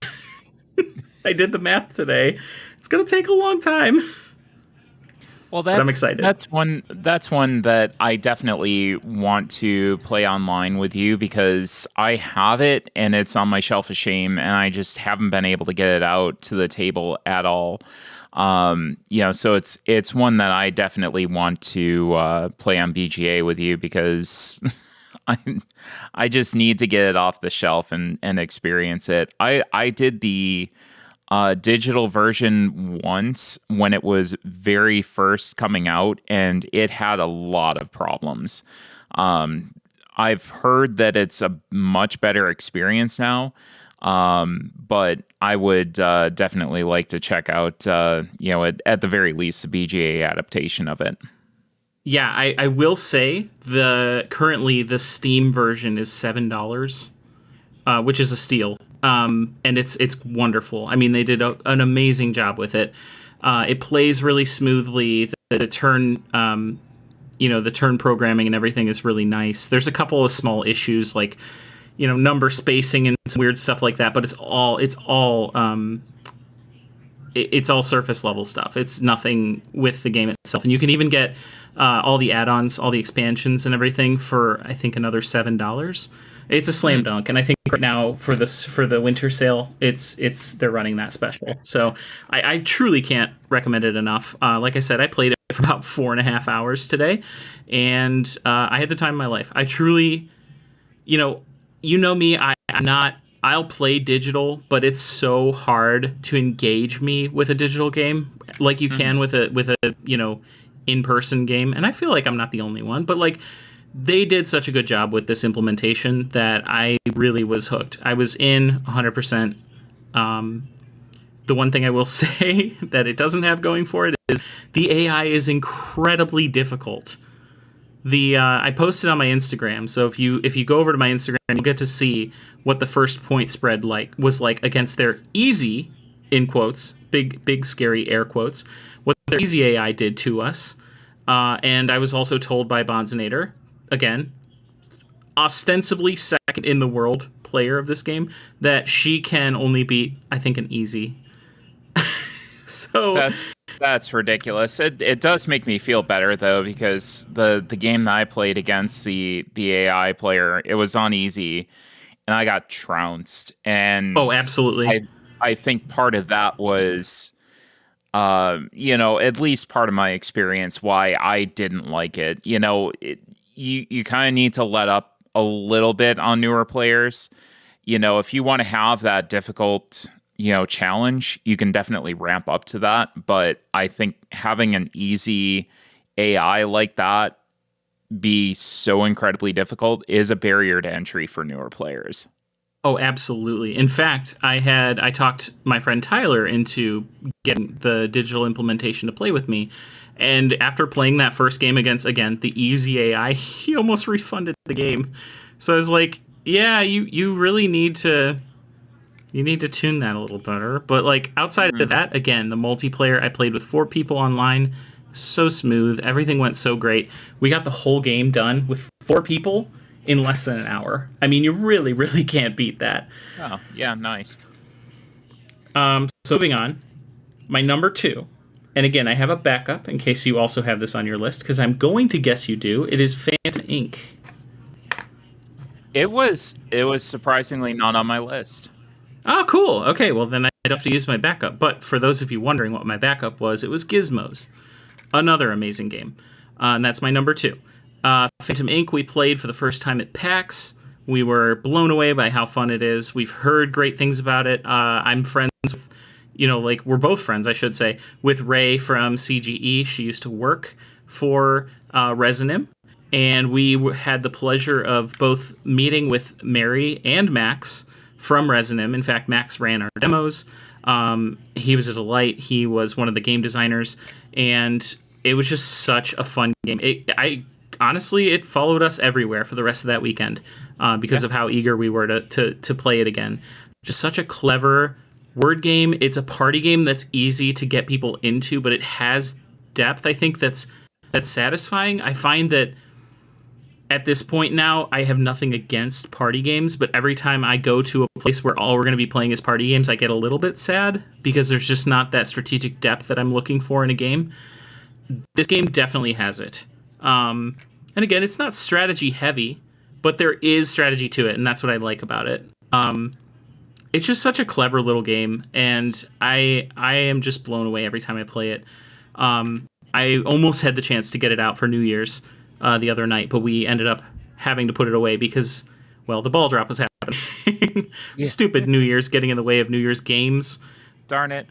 I did the math today. It's going to take a long time. Well, but I'm excited. That's one that I definitely want to play online with you, because I have it and it's on my shelf of shame, and I just haven't been able to get it out to the table at all. So it's one that I definitely want to play on BGA with you, because I just need to get it off the shelf and experience it. I did the digital version once when it was very first coming out, and it had a lot of problems. I've heard that it's a much better experience now, but I would definitely like to check out, at the very least, the BGA adaptation of it. Yeah, I will say currently the Steam version is $7, which is a steal. And it's wonderful. I mean, they did an amazing job with it. It plays really smoothly. The turn, the turn programming and everything is really nice. There's a couple of small issues like, number spacing and some weird stuff like that, but it's all surface level stuff. It's nothing with the game itself. And you can even get all the add-ons, all the expansions and everything for, I think, another $7. It's a slam dunk, and I think right now for the winter sale, they're running that special. So I truly can't recommend it enough. Like I said, I played it for about 4.5 hours today, and I had the time of my life. I truly, you know me, I'll play digital, but it's so hard to engage me with a digital game like you can with a in-person game. And I feel like I'm not the only one, but like they did such a good job with this implementation that I really was hooked. I was in 100%. The one thing I will say that it doesn't have going for it is the AI is incredibly difficult. I posted on my Instagram, so if you go over to my Instagram, you'll get to see what the first point spread was like against their easy, in quotes, big scary air quotes, what their easy AI did to us. And I was also told by Bonzinator, again, ostensibly second in the world player of this game, that she can only beat, I think, an easy. So that's ridiculous. It does make me feel better though, because the game that I played against the AI player, it was on easy, and I got trounced. And Oh, absolutely. I think part of that was, at least part of my experience why I didn't like it. You kind of need to let up a little bit on newer players. If you want to have that difficult, challenge, you can definitely ramp up to that. But I think having an easy AI like that be so incredibly difficult is a barrier to entry for newer players. Oh, absolutely. In fact, I talked my friend Tyler into getting the digital implementation to play with me. And after playing that first game against, again, the easy AI, he almost refunded the game. So I was like, yeah, you really need to tune that a little better. But like outside of that, again, the multiplayer, I played with 4 people online. So smooth. Everything went so great. We got the whole game done with 4 people in less than an hour. I mean, you really, really can't beat that. Oh, yeah, nice. So moving on, my number 2, and again, I have a backup in case you also have this on your list, because I'm going to guess you do. It is Phantom Inc. It was surprisingly not on my list. Oh, cool. Okay, well then I'd have to use my backup. But for those of you wondering what my backup was, it was Gizmos, another amazing game, and that's my number 2. Phantom Inc. we played for the first time at PAX. We were blown away by how fun it is. We've heard great things about it. I'm friends with, we're both friends, I should say, with Ray from CGE. She used to work for Resonim. And we had the pleasure of both meeting with Mary and Max from Resonim. In fact, Max ran our demos. He was a delight. He was one of the game designers. And it was just such a fun game. Honestly, it followed us everywhere for the rest of that weekend because of how eager we were to play it again. Just such a clever word game. It's a party game that's easy to get people into, but it has depth, I think, that's satisfying. I find that at this point now, I have nothing against party games, but every time I go to a place where all we're going to be playing is party games, I get a little bit sad because there's just not that strategic depth that I'm looking for in a game. This game definitely has it. And again, it's not strategy heavy, but there is strategy to it, and that's what I like about it. It's just such a clever little game, and I am just blown away every time I play it. I almost had the chance to get it out for New Year's the other night, but we ended up having to put it away because, well, the ball drop was happening. Yeah. Stupid New Year's getting in the way of New Year's games. Darn it.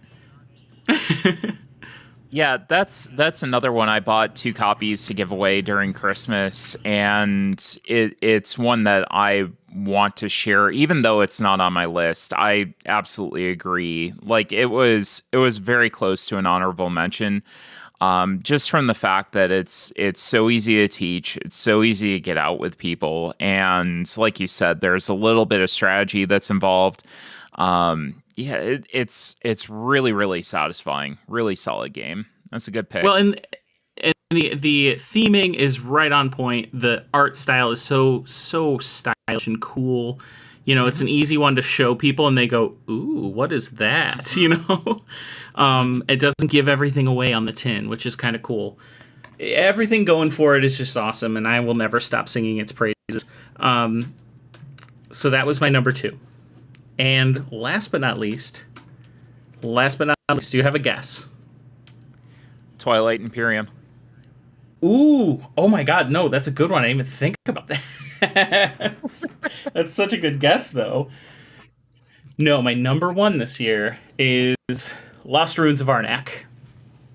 Yeah, that's another one. I bought 2 copies to give away during Christmas, and it's one that I want to share, even though it's not on my list. I absolutely agree. Like it was very close to an honorable mention, just from the fact that it's so easy to teach, it's so easy to get out with people, and like you said, there's a little bit of strategy that's involved. Yeah, it's really, really satisfying. Really solid game. That's a good pick. Well, and the theming is right on point. The art style is so stylish and cool. It's an easy one to show people, and they go, "Ooh, what is that?" It doesn't give everything away on the tin, which is kind of cool. Everything going for it is just awesome, and I will never stop singing its praises. So that was my number 2. And last but not least, do you have a guess? Twilight Imperium. Ooh, oh my god, no, that's a good one. I didn't even think about that. That's such a good guess, though. No, my number 1 this year is Lost Ruins of Arnak.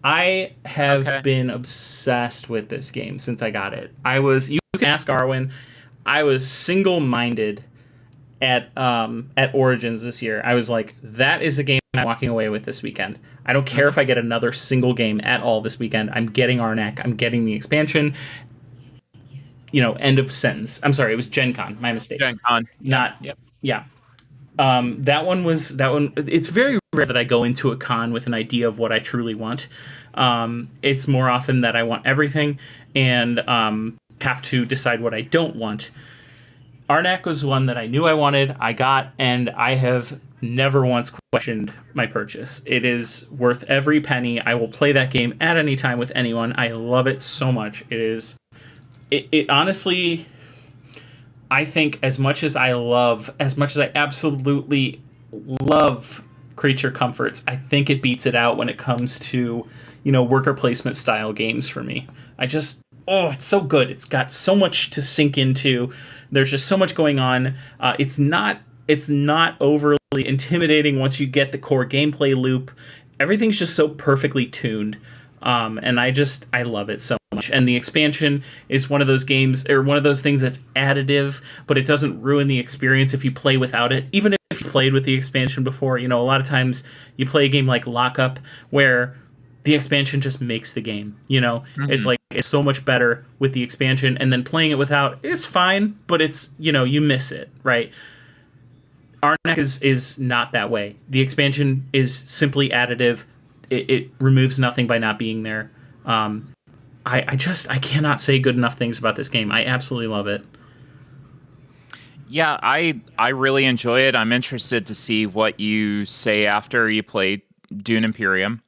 I have been obsessed with this game since I got it. You can ask Arwen, I was single-minded at Origins this year. I was like, that is the game I'm walking away with this weekend. I don't care if I get another single game at all this weekend. I'm getting Arnak. I'm getting the expansion. End of sentence. I'm sorry, it was Gen Con. My mistake. Gen Con. Yeah. That one. It's very rare that I go into a con with an idea of what I truly want. It's more often that I want everything and have to decide what I don't want. Arnak was one that I knew I wanted, I got, and I have never once questioned my purchase. It is worth every penny. I will play that game at any time with anyone. I love it so much. It honestly, I think as much as I absolutely love Creature Comforts, I think it beats it out when it comes to, worker placement style games for me. It's so good. It's got so much to sink into. There's just so much going on. It's not overly intimidating once you get the core gameplay loop. Everything's just so perfectly tuned. And I love it so much. And the expansion is one of those games, or one of those things that's additive, but it doesn't ruin the experience if you play without it. Even if you played with the expansion before, a lot of times you play a game like Lockup where the expansion just makes the game. It's like, it's so much better with the expansion, and then playing it without is fine, but it's, you miss it, right? Arnak is not that way. The expansion is simply additive. It removes nothing by not being there. I cannot say good enough things about this game. I absolutely love it. Yeah, I really enjoy it. I'm interested to see what you say after you play Dune Imperium,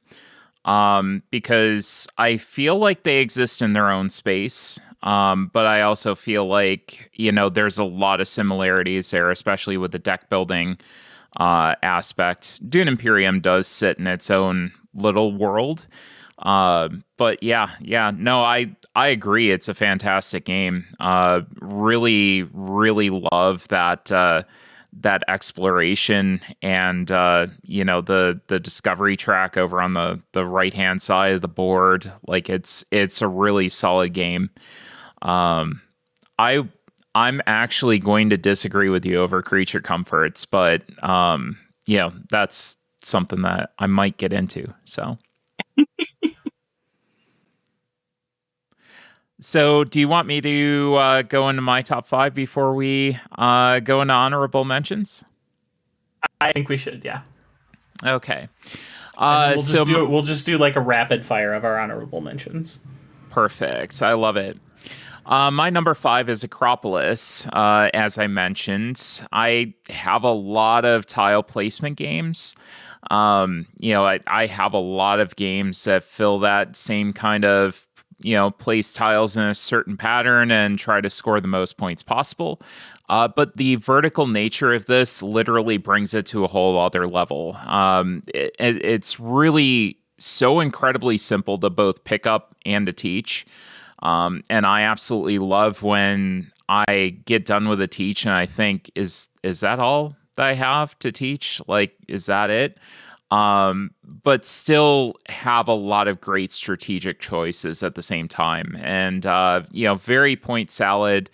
because I feel like they exist in their own space. But I also feel like, there's a lot of similarities there, especially with the deck building aspect. Dune Imperium does sit in its own little world. But no, I agree. It's a fantastic game. Really, really love that exploration and, the discovery track over on the right-hand side of the board. Like it's a really solid game. I'm actually going to disagree with you over Creature Comforts, but that's something that I might get into. So do you want me to go into my top 5 before we go into honorable mentions? I think we should, yeah. Okay. We'll just do like a rapid fire of our honorable mentions. Perfect. I love it. My number 5 is Acropolis. As I mentioned, I have a lot of tile placement games. I have a lot of games that fill that same kind of, place tiles in a certain pattern and try to score the most points possible. But the vertical nature of this literally brings it to a whole other level. It's really so incredibly simple to both pick up and to teach. And I absolutely love when I get done with a teach and I think, is that all that I have to teach? Like, is that it? But still have a lot of great strategic choices at the same time. And, very point salad,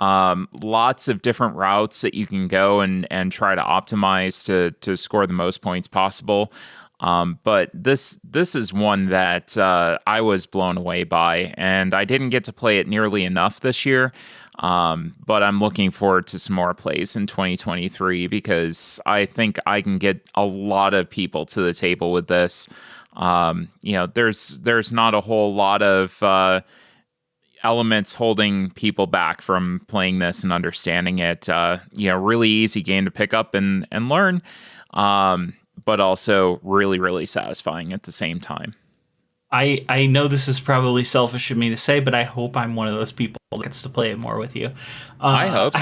lots of different routes that you can go and try to optimize to score the most points possible. But this is one that I was blown away by, and I didn't get to play it nearly enough this year. But I'm looking forward to some more plays in 2023 because I think I can get a lot of people to the table with this. There's not a whole lot of elements holding people back from playing this and understanding it. Really easy game to pick up and learn. But also really, really satisfying at the same time. I know this is probably selfish of me to say, but I hope I'm one of those people that gets to play it more with you. I hope.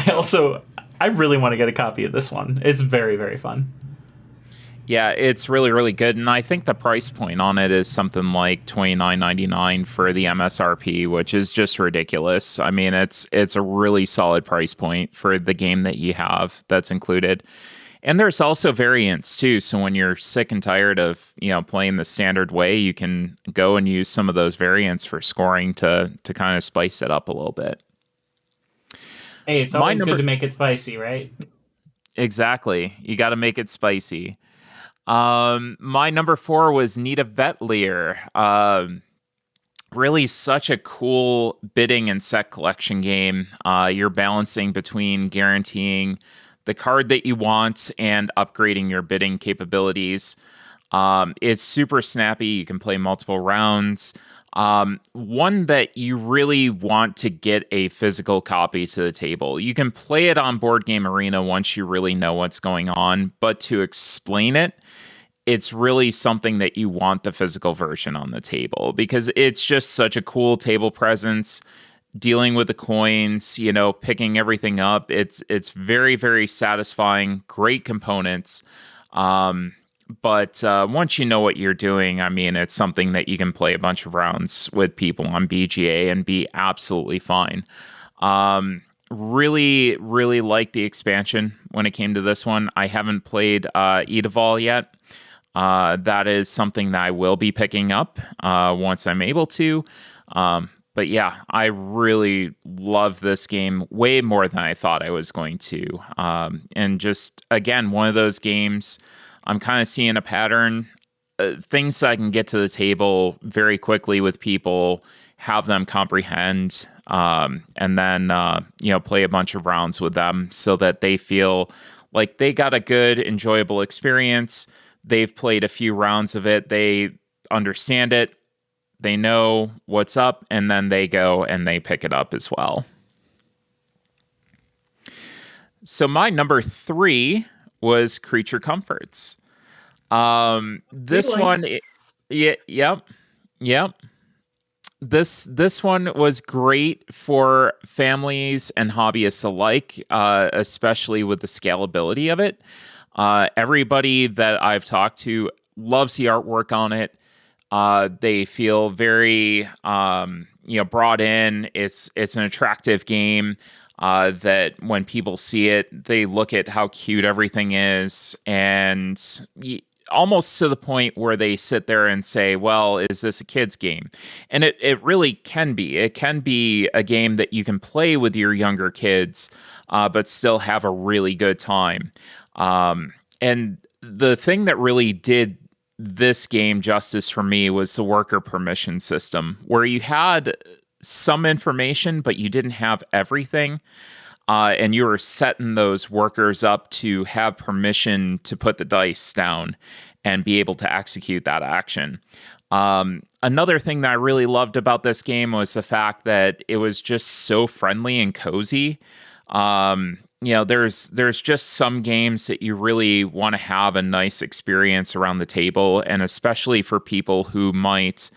I really want to get a copy of this one. It's very, very fun. Yeah, it's really, really good. And I think the price point on it is something like $29.99 for the MSRP, which is just ridiculous. I mean, it's a really solid price point for the game that you have that's included. And there's also variants too. So when you're sick and tired of, playing the standard way, you can go and use some of those variants for scoring to kind of spice it up a little bit. Hey, it's always good to make it spicy, right? Exactly. You got to make it spicy. My number 4 was Nita Vetlier. Really such a cool bidding and set collection game. You're balancing between guaranteeing the card that you want and upgrading your bidding capabilities. It's super snappy. You can play multiple rounds. One that you really want to get a physical copy to the table. You can play it on Board Game Arena once you really know what's going on, but to explain it, it's really something that you want the physical version on the table because it's just such a cool table presence. dealing with the coins, you know, picking everything up. It's very, very satisfying. Great components. Um, but once you know what you're doing, I mean, it's something that you can play a bunch of rounds with people on BGA and be absolutely fine. Really, really like the expansion when it came to this one. I haven't played Edeval yet. That is something that I will be picking up once I'm able to. But yeah, I really love this game way more than I thought I was going to. And just, again, one of those games, I'm kind of seeing a pattern. Things that I can get to the table very quickly with people, have them comprehend, and then, play a bunch of rounds with them so that they feel like they got a good, enjoyable experience. They've played a few rounds of it. They understand it. They know what's up, and then they go and they pick it up as well. So my number 3 was Creature Comforts. This Really? one, yep. This one was great for families and hobbyists alike, especially with the scalability of it. Everybody that I've talked to loves the artwork on it. They feel very, brought in. It's an attractive game that when people see it, they look at how cute everything is, and almost to the point where they sit there and say, well, is this a kid's game? And it really can be. It can be a game that you can play with your younger kids, but still have a really good time. And the thing that really did this game justice for me was the worker permission system, where you had some information, but you didn't have everything. And you were setting those workers up to have permission to put the dice down and be able to execute that action. Another thing that I really loved about this game was the fact that it was just so friendly and cozy. There's just some games that you really want to have a nice experience around the table, and especially for people who might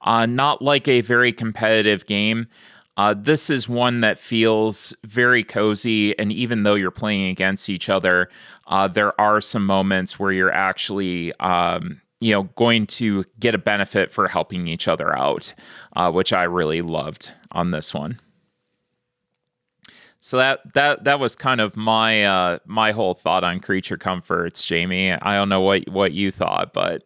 not like a very competitive game. This is one that feels very cozy, and even though you're playing against each other, there are some moments where you're actually, going to get a benefit for helping each other out, which I really loved on this one. So that was kind of my whole thought on Creature Comforts, Jamie. I don't know what you thought, but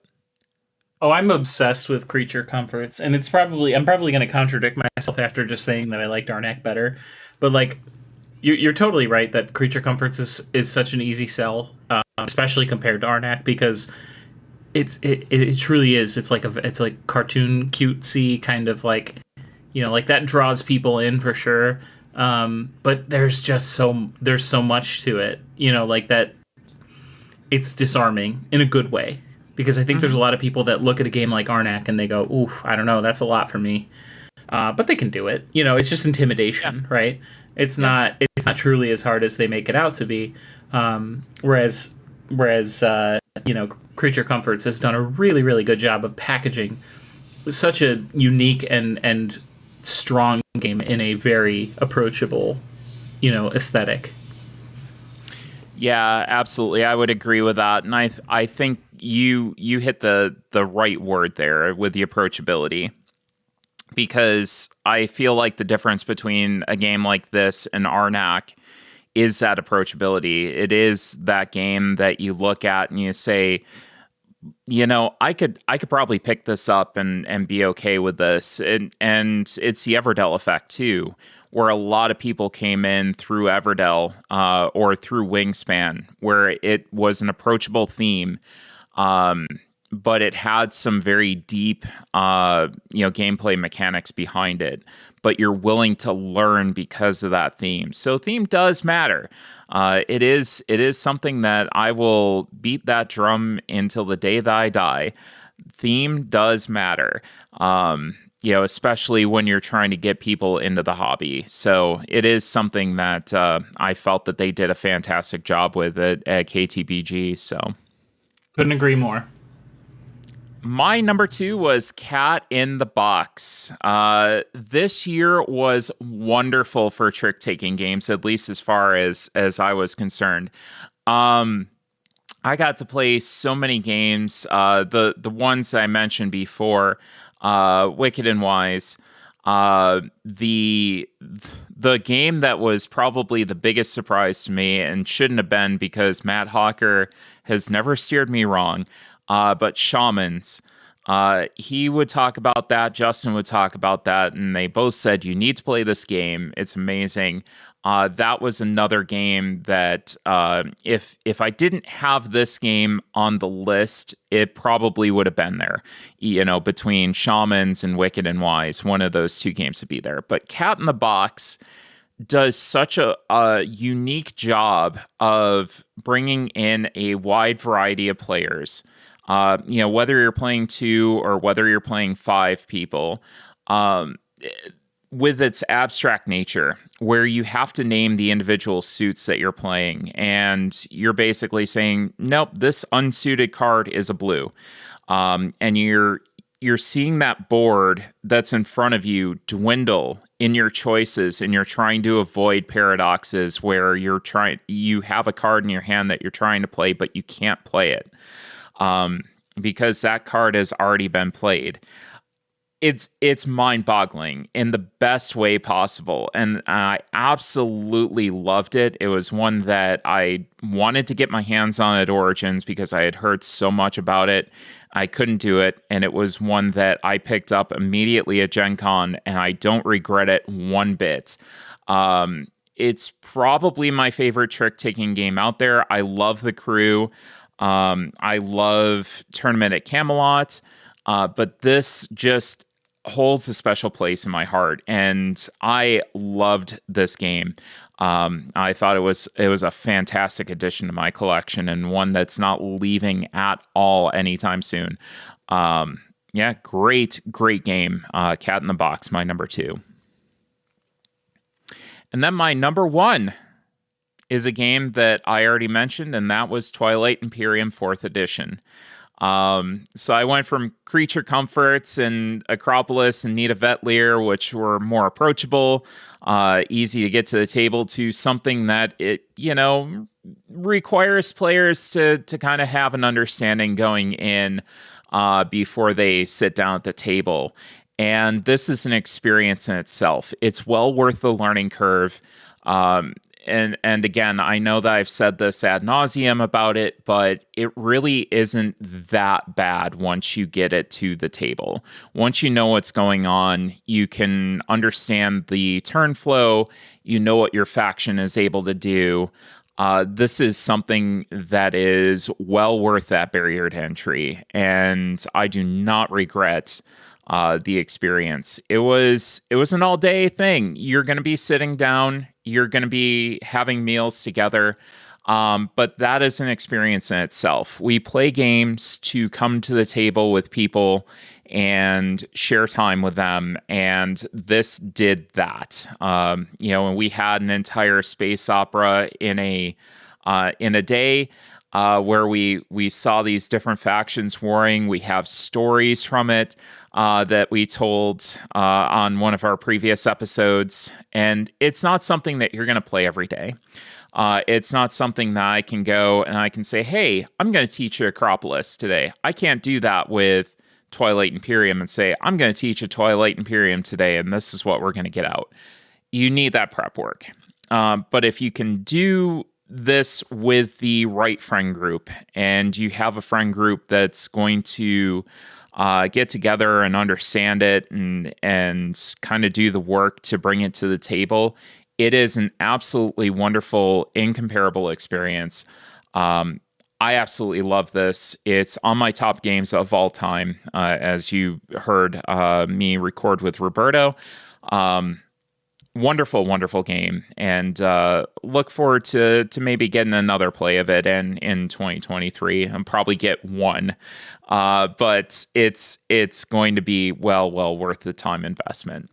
Oh, I'm obsessed with Creature Comforts, and I'm probably going to contradict myself after just saying that I liked Arnak better, but like you're totally right that Creature Comforts is such an easy sell, especially compared to Arnak, because it truly is. It's like cartoon cutesy kind of like, like that draws people in for sure. But there's so much to it, like that. It's disarming in a good way. Because I think there's a lot of people that look at a game like Arnak and they go, oof, I don't know, that's a lot for me. But they can do it. It's just intimidation, right? It's not truly as hard as they make it out to be. Whereas Creature Comforts has done a really, really good job of packaging such a unique and strong game in a very approachable, aesthetic. yeah, absolutely, I would agree with that, and I think you hit the right word there with the approachability, because I feel like the difference between a game like this and Arnak is that approachability. It is that game that you look at and you say, I could probably pick this up and be okay with this. And it's the Everdell effect too, where a lot of people came in through Everdell or through Wingspan, where it was an approachable theme, but it had some very deep, gameplay mechanics behind it. But you're willing to learn because of that theme. So theme does matter. It is something that I will beat that drum until the day that I die. Theme does matter. Especially when you're trying to get people into the hobby. So it is something that I felt that they did a fantastic job with it at KTBG. So Couldn't agree more. My number two was Cat in the Box. This year was wonderful for trick-taking games, at least as far as I was concerned. Um, I got to play so many games. The ones I mentioned before, Wicked and Wise. The game that was probably the biggest surprise to me and shouldn't have been because Matt Hawker has never steered me wrong. But Shamans. He would talk about that. Justin would talk about that, and they both said you need to play this game. It's amazing. That was another game that if I didn't have this game on the list, it probably would have been there. You know, between Shamans and Wicked and Wise, one of those two games would be there. But Cat in the Box does such a unique job of bringing in a wide variety of players. Whether you're playing two or whether you're playing five people, with its abstract nature, where you have to name the individual suits that you're playing, and you're basically saying, nope, this unsuited card is a blue, and you're seeing that board that's in front of you dwindle in your choices, and you're trying to avoid paradoxes where you have a card in your hand that you're trying to play, but you can't play it. Because that card has already been played. It's mind-boggling in the best way possible, and I absolutely loved it. It was one that I wanted to get my hands on at Origins because I had heard so much about it. I couldn't do it, and it was one that I picked up immediately at Gen Con, and I don't regret it one bit. It's probably my favorite trick-taking game out there. I love the crew. I love Tournament at Camelot, but this just holds a special place in my heart, and I loved this game. I thought it was a fantastic addition to my collection, and one that's not leaving at all anytime soon. Great game. Cat in the Box, my number two. And then my number one is a game that I already mentioned, and that was Twilight Imperium 4th Edition. So I went from Creature Comforts and Acropolis and Nita Vetlir, which were more approachable, easy to get to the table, to something that requires players to kind of have an understanding going in before they sit down at the table. And this is an experience in itself. It's well worth the learning curve. And again, I know that I've said this ad nauseum about it, but it really isn't that bad once you get it to the table. Once you know what's going on, you can understand the turn flow, you know what your faction is able to do. This is something that is well worth that barrier to entry, and I do not regret the experience. It was an all-day thing. You're going to be sitting down, you're going to be having meals together, but that is an experience in itself. We play games to come to the table with people and share time with them, and this did that. And we had an entire space opera in a day. Where we saw these different factions warring. We have stories from it that we told on one of our previous episodes. And it's not something that you're going to play every day. It's not something that I can go and I can say, hey, I'm going to teach you Acropolis today. I can't do that with Twilight Imperium and say, I'm going to teach you Twilight Imperium today, and this is what we're going to get out. You need that prep work. But if you can do this with the right friend group, and you have a friend group that's going to get together and understand it and kind of do the work to bring it to the table, it is an absolutely wonderful, incomparable experience. I absolutely love this. It's on my top games of all time, as you heard me record with Roberto. Wonderful game, and look forward to maybe getting another play of it in 2023, and probably get one, but it's going to be well worth the time investment.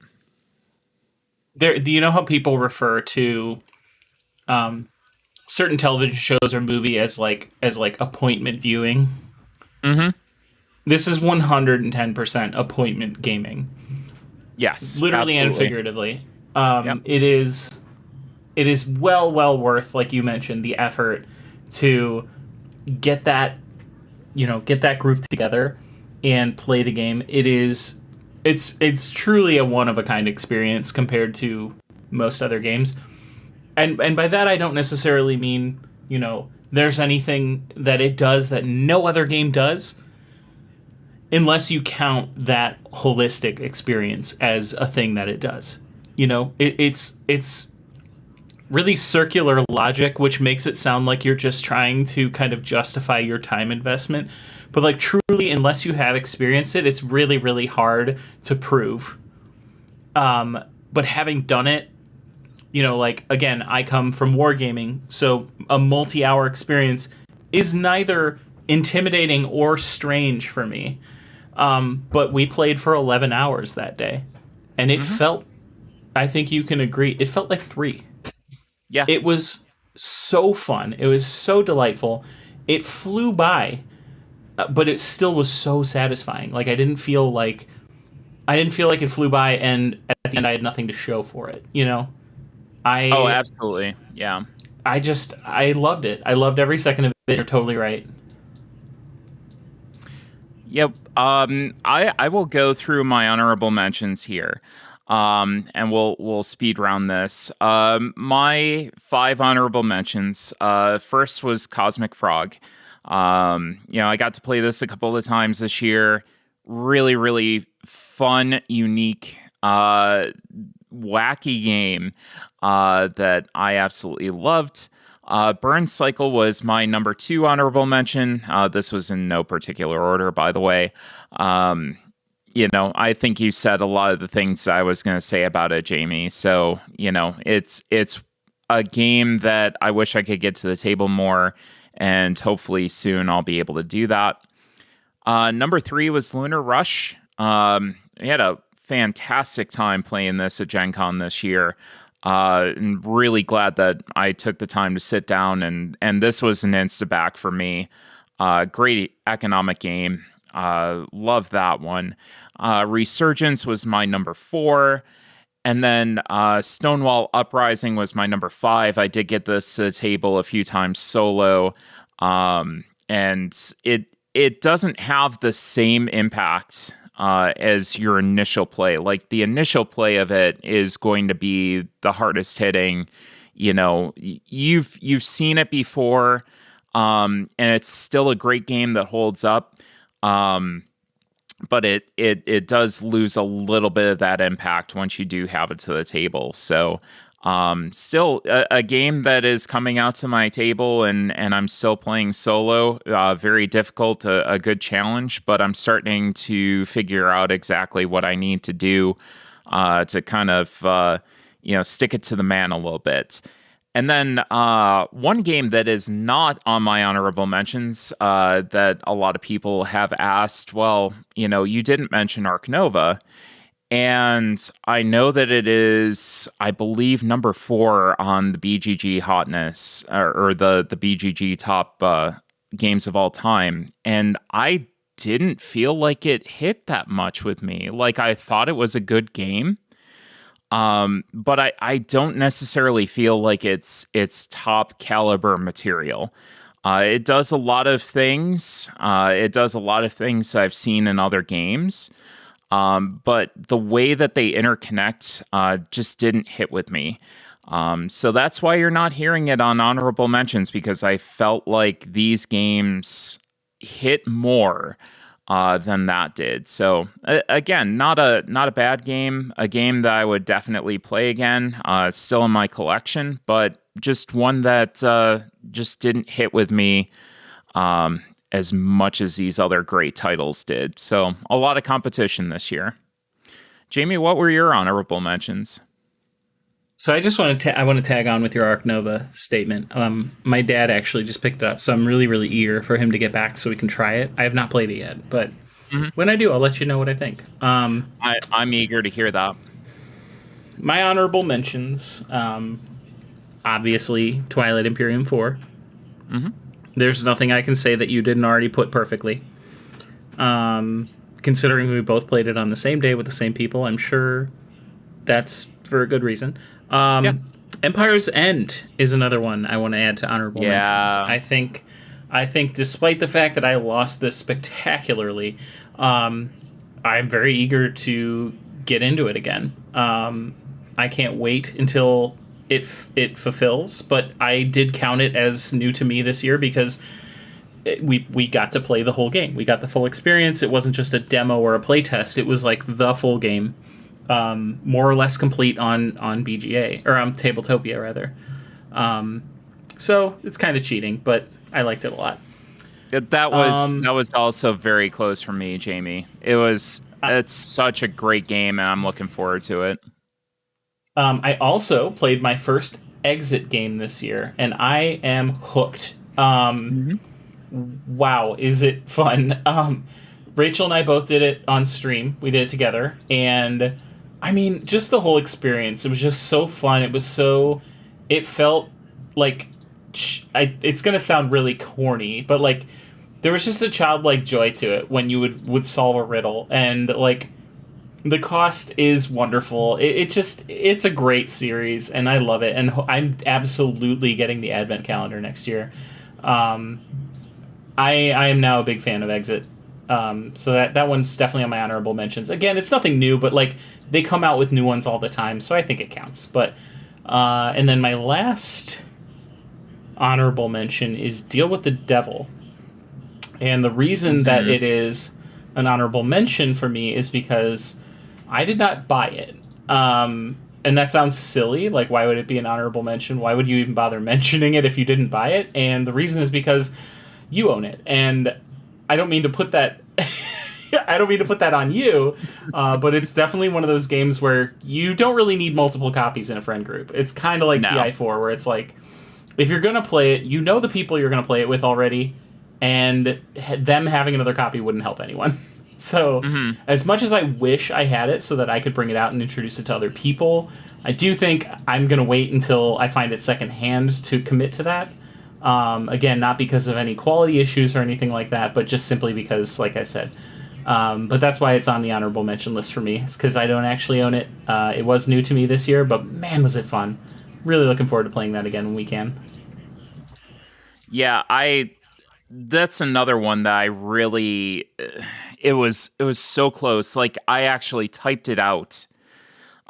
Do you know how people refer to certain television shows or movie as like appointment viewing? Mm-hmm. This is 110% appointment gaming. Yes, Literally and absolutely. figuratively. Yep. It is well worth, like you mentioned, the effort to get that get that group together and play the game. It's truly a one of a kind experience compared to most other games. And by that I don't necessarily mean, there's anything that it does that no other game does, unless you count that holistic experience as a thing that it does. It's really circular logic, which makes it sound like you're just trying to kind of justify your time investment. But like truly, unless you have experienced it, it's really, really hard to prove. But having done it, like again, I come from wargaming, so a multi-hour experience is neither intimidating or strange for me. But we played for 11 hours that day, and it Hmm. felt, I think you can agree, it felt like 3. Yeah. It was so fun. It was so delightful. It flew by, but it still was so satisfying. Like I didn't feel like it flew by, and at the end I had nothing to show for it. Oh, I absolutely. Yeah. I loved it. I loved every second of it. You're totally right. Yep. I will go through my honorable mentions here. And we'll speed round this. My 5 honorable mentions. First was Cosmic Frog. I got to play this a couple of times this year. Really, really fun, unique, wacky game that I absolutely loved. Burn Cycle was my number 2 honorable mention. This was in no particular order, by the way. I think you said a lot of the things I was going to say about it, Jamie. So, it's a game that I wish I could get to the table more, and hopefully soon I'll be able to do that. Number 3 was Lunar Rush. We had a fantastic time playing this at Gen Con this year. And really glad that I took the time to sit down, and this was an insta back for me. Great economic game. Love that one. Resurgence was my number 4. And then Stonewall Uprising was my number 5. I did get this to the table a few times solo. And it doesn't have the same impact as your initial play. Like the initial play of it is going to be the hardest hitting. You've seen it before, and it's still a great game that holds up. But it does lose a little bit of that impact once you do have it to the table. So still a game that is coming out to my table, and I'm still playing solo. Very difficult, a good challenge, but I'm starting to figure out exactly what I need to do to kind of stick it to the man a little bit. And then one game that is not on my honorable mentions that a lot of people have asked, well, you didn't mention Arc Nova. And I know that it is, I believe, number 4 on the BGG hotness, or the BGG top games of all time. And I didn't feel like it hit that much with me. Like, I thought it was a good game. But I don't necessarily feel like it's top caliber material. It does a lot of things. It does a lot of things I've seen in other games. But the way that they interconnect just didn't hit with me. So that's why you're not hearing it on honorable mentions, because I felt like these games hit more than that did. So again, not a bad game. A game that I would definitely play again. Still in my collection, but just one that just didn't hit with me as much as these other great titles did. So a lot of competition this year. Jamie, what were your honorable mentions? So I just want to tag on with your Arc Nova statement. My dad actually just picked it up, so I'm really, really eager for him to get back so we can try it. I have not played it yet, but when I do, I'll let you know what I think. I'm eager to hear that. My honorable mentions, obviously, Twilight Imperium 4. There's nothing I can say that you didn't already put perfectly. Considering we both played it on the same day with the same people, I'm sure that's for a good reason. Yeah. Empire's End is another one I want to add to honorable mentions. Yeah. I think despite the fact that I lost this spectacularly, I'm very eager to get into it again. I can't wait until it fulfills, but I did count it as new to me this year because we got to play the whole game. We got the full experience. It wasn't just a demo or a playtest. It was like the full game, more or less complete on BGA or on Tabletopia rather. So it's kind of cheating, but I liked it a lot. That was also very close for me, Jamie. It's such a great game, and I'm looking forward to it. I also played my first Exit game this year, and I am hooked. Wow, is it fun? Rachel and I both did it on stream. We did it together, and I mean, just the whole experience. It was just so fun. It felt like it's gonna sound really corny, but like there was just a childlike joy to it when you would solve a riddle, and like the cost is wonderful. It's a great series, and I love it. And I'm absolutely getting the advent calendar next year. I am now a big fan of Exit. So that one's definitely on my honorable mentions. Again, it's nothing new, but like they come out with new ones all the time, so I think it counts. But and then my last honorable mention is Deal with the Devil. And the reason that it is an honorable mention for me is because I did not buy it. And that sounds silly. Like, why would it be an honorable mention? Why would you even bother mentioning it if you didn't buy it? And the reason is because you own it. And I don't mean to put that... I don't mean to put that on you, but it's definitely one of those games where you don't really need multiple copies in a friend group. It's kind of like TI4, where it's like, if you're going to play it, you know the people you're going to play it with already, and them having another copy wouldn't help anyone. So, as much as I wish I had it so that I could bring it out and introduce it to other people, I do think I'm going to wait until I find it secondhand to commit to that. Again, not because of any quality issues or anything like that, but just simply because, like I said. But that's why it's on the honorable mention list for me. It's because I don't actually own it. It was new to me this year, but man, was it fun. Really looking forward to playing that again when we can. Yeah, that's another one that I really... It was so close. Like, I actually typed it out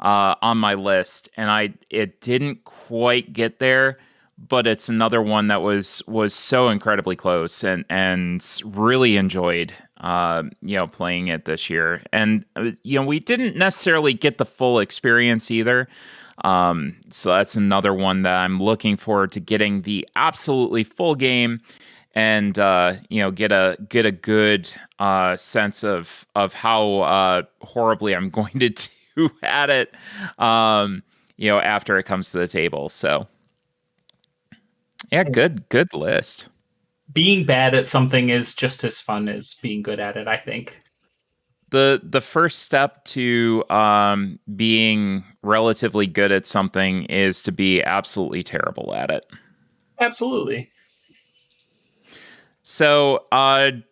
on my list, and it didn't quite get there, but it's another one that was so incredibly close, and really enjoyed playing it this year. And we didn't necessarily get the full experience either. So that's another one that I'm looking forward to getting the absolutely full game, and get a good sense of how horribly I'm going to do at it, after it comes to the table. So, yeah, good list. Being bad at something is just as fun as being good at it, I think. The first step to being relatively good at something is to be absolutely terrible at it. Absolutely. So,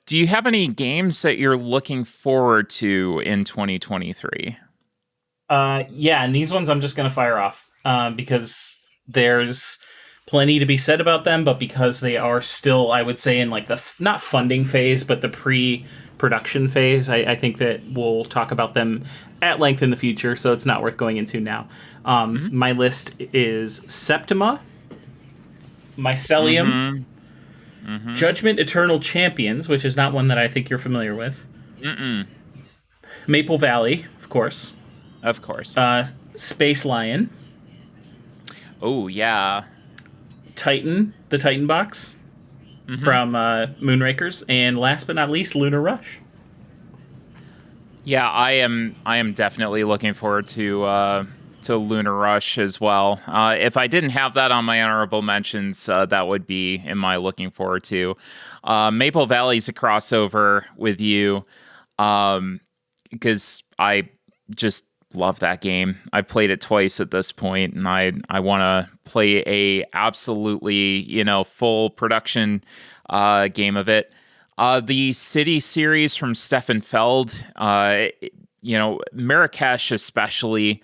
do you have any games that you're looking forward to in 2023? Yeah, and these ones I'm just going to fire off because there's plenty to be said about them, but because they are still, I would say, in like the not funding phase, but the pre-production phase, I think that we'll talk about them at length in the future, so it's not worth going into now. My list is Septima, Mycelium, Judgment Eternal Champions, which is not one that I think you're familiar with. Maple Valley, of course. Of course. Space Lion. Oh, yeah. Titan, the Titan box from Moonrakers, and last but not least, Lunar Rush. Yeah, I am definitely looking forward to Lunar Rush as well. If I didn't have that on my honorable mentions, that would be in my looking forward to. Maple Valley's a crossover with you, because I just love that game. I've played it twice at this point, and I want to play a absolutely full production game of it. The City series from Stefan Feld, Marrakesh especially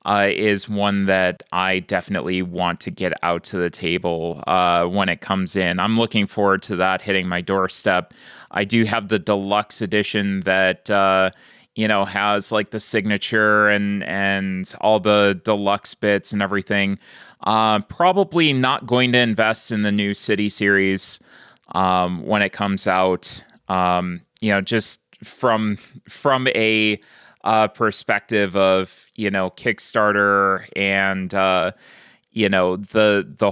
is one that I definitely want to get out to the table when it comes in. I'm looking forward to that hitting my doorstep. I do have the deluxe edition that has like the signature and all the deluxe bits and everything. Probably not going to invest in the new City series when it comes out. Just from a perspective of Kickstarter and the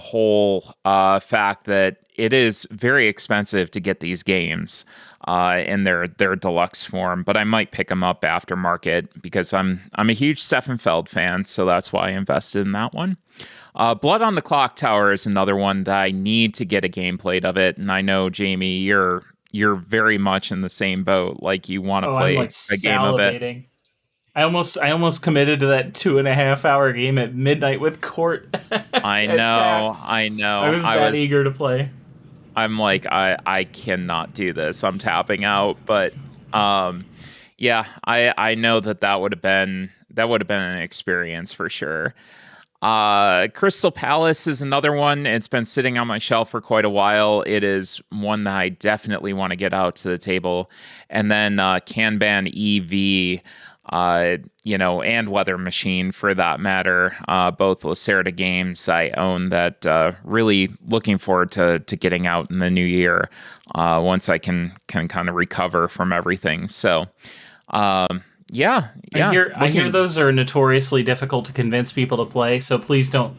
whole fact that it is very expensive to get these games in their deluxe form, but I might pick them up aftermarket because I'm a huge Stefan Feld fan, so that's why I invested in that one. Blood on the Clock Tower is another one that I need to get a gameplay of it, and I know, Jamie, you're very much in the same boat. Like, you want to play I'm like a game of it. I almost committed to that 2.5 hour game at midnight with Court. I know. I was eager to play. I'm like, I cannot do this. I'm tapping out. But yeah, I know that would have been an experience for sure. Crystal Palace is another one. It's been sitting on my shelf for quite a while. It is one that I definitely want to get out to the table. And then Kanban EV, and Weather Machine for that matter. Both Lacerda games I own that really looking forward to getting out in the new year once I can kind of recover from everything. So yeah. I hear those are notoriously difficult to convince people to play, so please don't,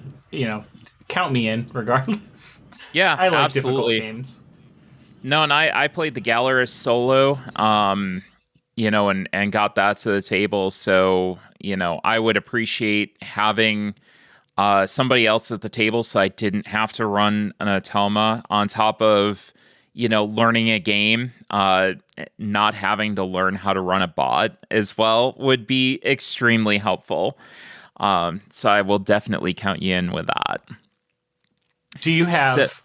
count me in regardless. Yeah, I like absolutely. difficult games. No, and I played the Gallerist solo, and got that to the table. So, I would appreciate having somebody else at the table so I didn't have to run an Atoma on top of, learning a game. Not having to learn how to run a bot as well would be extremely helpful. So I will definitely count you in with that. Do you have...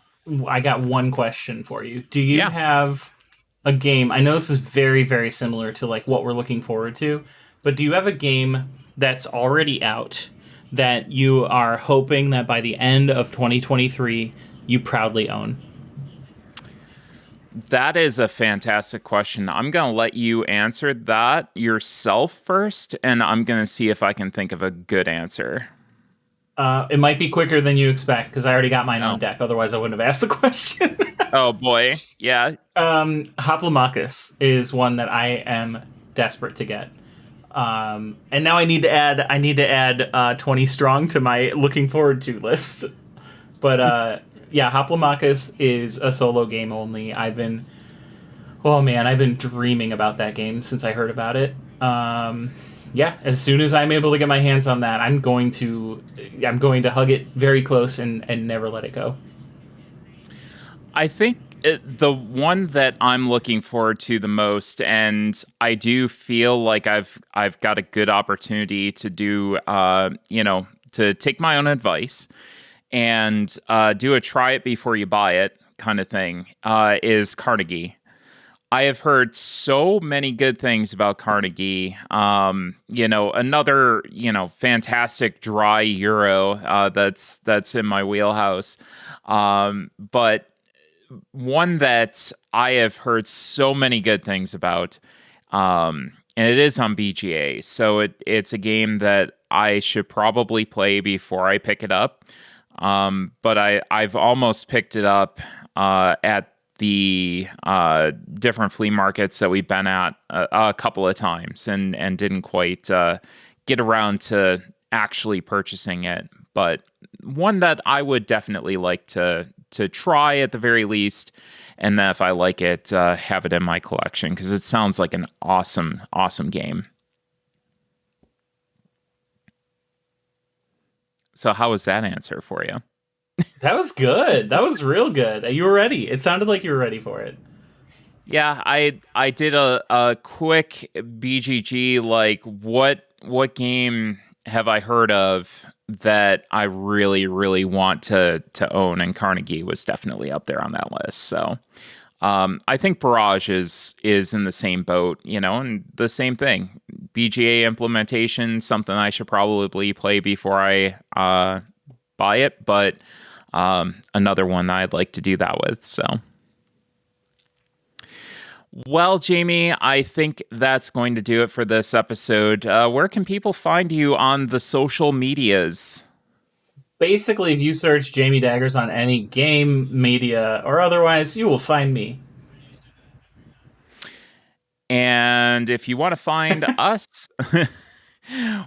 I got one question for you. Do you have a game... I know this is very, very similar to like what we're looking forward to, but do you have a game that's already out that you are hoping that by the end of 2023 you proudly own? That is a fantastic question. I'm going to let you answer that yourself first, and I'm going to see if I can think of a good answer. It might be quicker than you expect, because I already got mine on deck. Otherwise, I wouldn't have asked the question. Oh, boy. Yeah. Hoplomachus is one that I am desperate to get. And now I need to add 20 strong to my looking forward to list. But yeah, Hoplomachus is a solo game only. I've been dreaming about that game since I heard about it. Yeah, as soon as I'm able to get my hands on that, I'm going to hug it very close and never let it go. I think the one that I'm looking forward to the most, and I do feel like I've got a good opportunity to do, to take my own advice and do a try it before you buy it kind of thing, is Carnegie. I have heard so many good things about Carnegie. Another, fantastic dry Euro that's in my wheelhouse. But one that I have heard so many good things about, and it is on BGA. So it's a game that I should probably play before I pick it up. But I've almost picked it up at the different flea markets that we've been at a couple of times and didn't quite get around to actually purchasing it. But one that I would definitely like to try at the very least, and then if I like it, have it in my collection, because it sounds like an awesome game. So how was that answer for you? That was good. That was real good. You were ready. It sounded like you were ready for it. Yeah, I did a quick BGG, like what game have I heard of that I really, really want to own, and Carnegie was definitely up there on that list. So I think Barrage is in the same boat, and the same thing. BGA implementation, something I should probably play before I buy it, but another one I'd like to do that with. So, well, Jamie, I think that's going to do it for this episode. Where can people find you on the social medias? Basically, if you search JamieDaggers on any game, media, or otherwise, you will find me. And if you want to find us,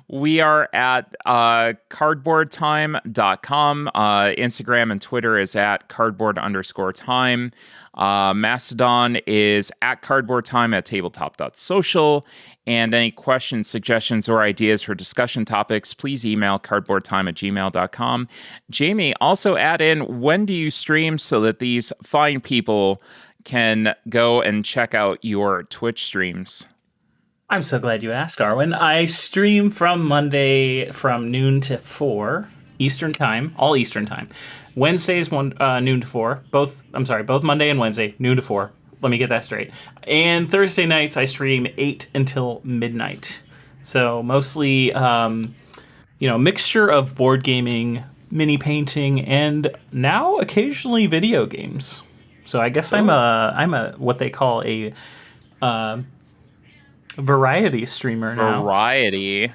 we are at cardboardtime.com. Instagram and Twitter is at cardboard_time. Mastodon is at cardboardtime at tabletop.social. And any questions, suggestions, or ideas for discussion topics, please email cardboardtime@gmail.com. Jamie, also add in, when do you stream so that these fine people can go and check out your Twitch streams? I'm so glad you asked, Arwen. I stream from Monday from noon to 4 Eastern Time, all Eastern Time. Wednesdays noon to 4. Both Monday and Wednesday, noon to 4. Let me get that straight. And Thursday nights, I stream 8 until midnight. So mostly, mixture of board gaming, mini painting, and now occasionally video games. So I guess I'm a what they call a variety streamer now. Variety.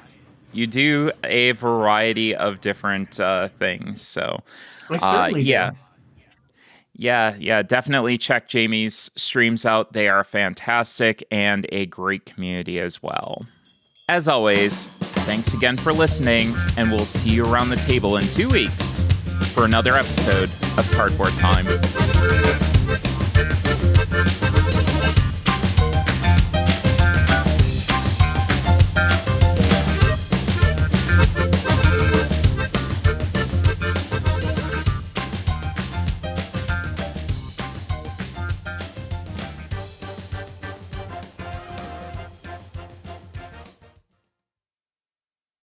You do a variety of different things. So I certainly do. Yeah, definitely check Jamie's streams out. They are fantastic and a great community as well. As always, thanks again for listening, and we'll see you around the table in 2 weeks for another episode of Cardboard Time.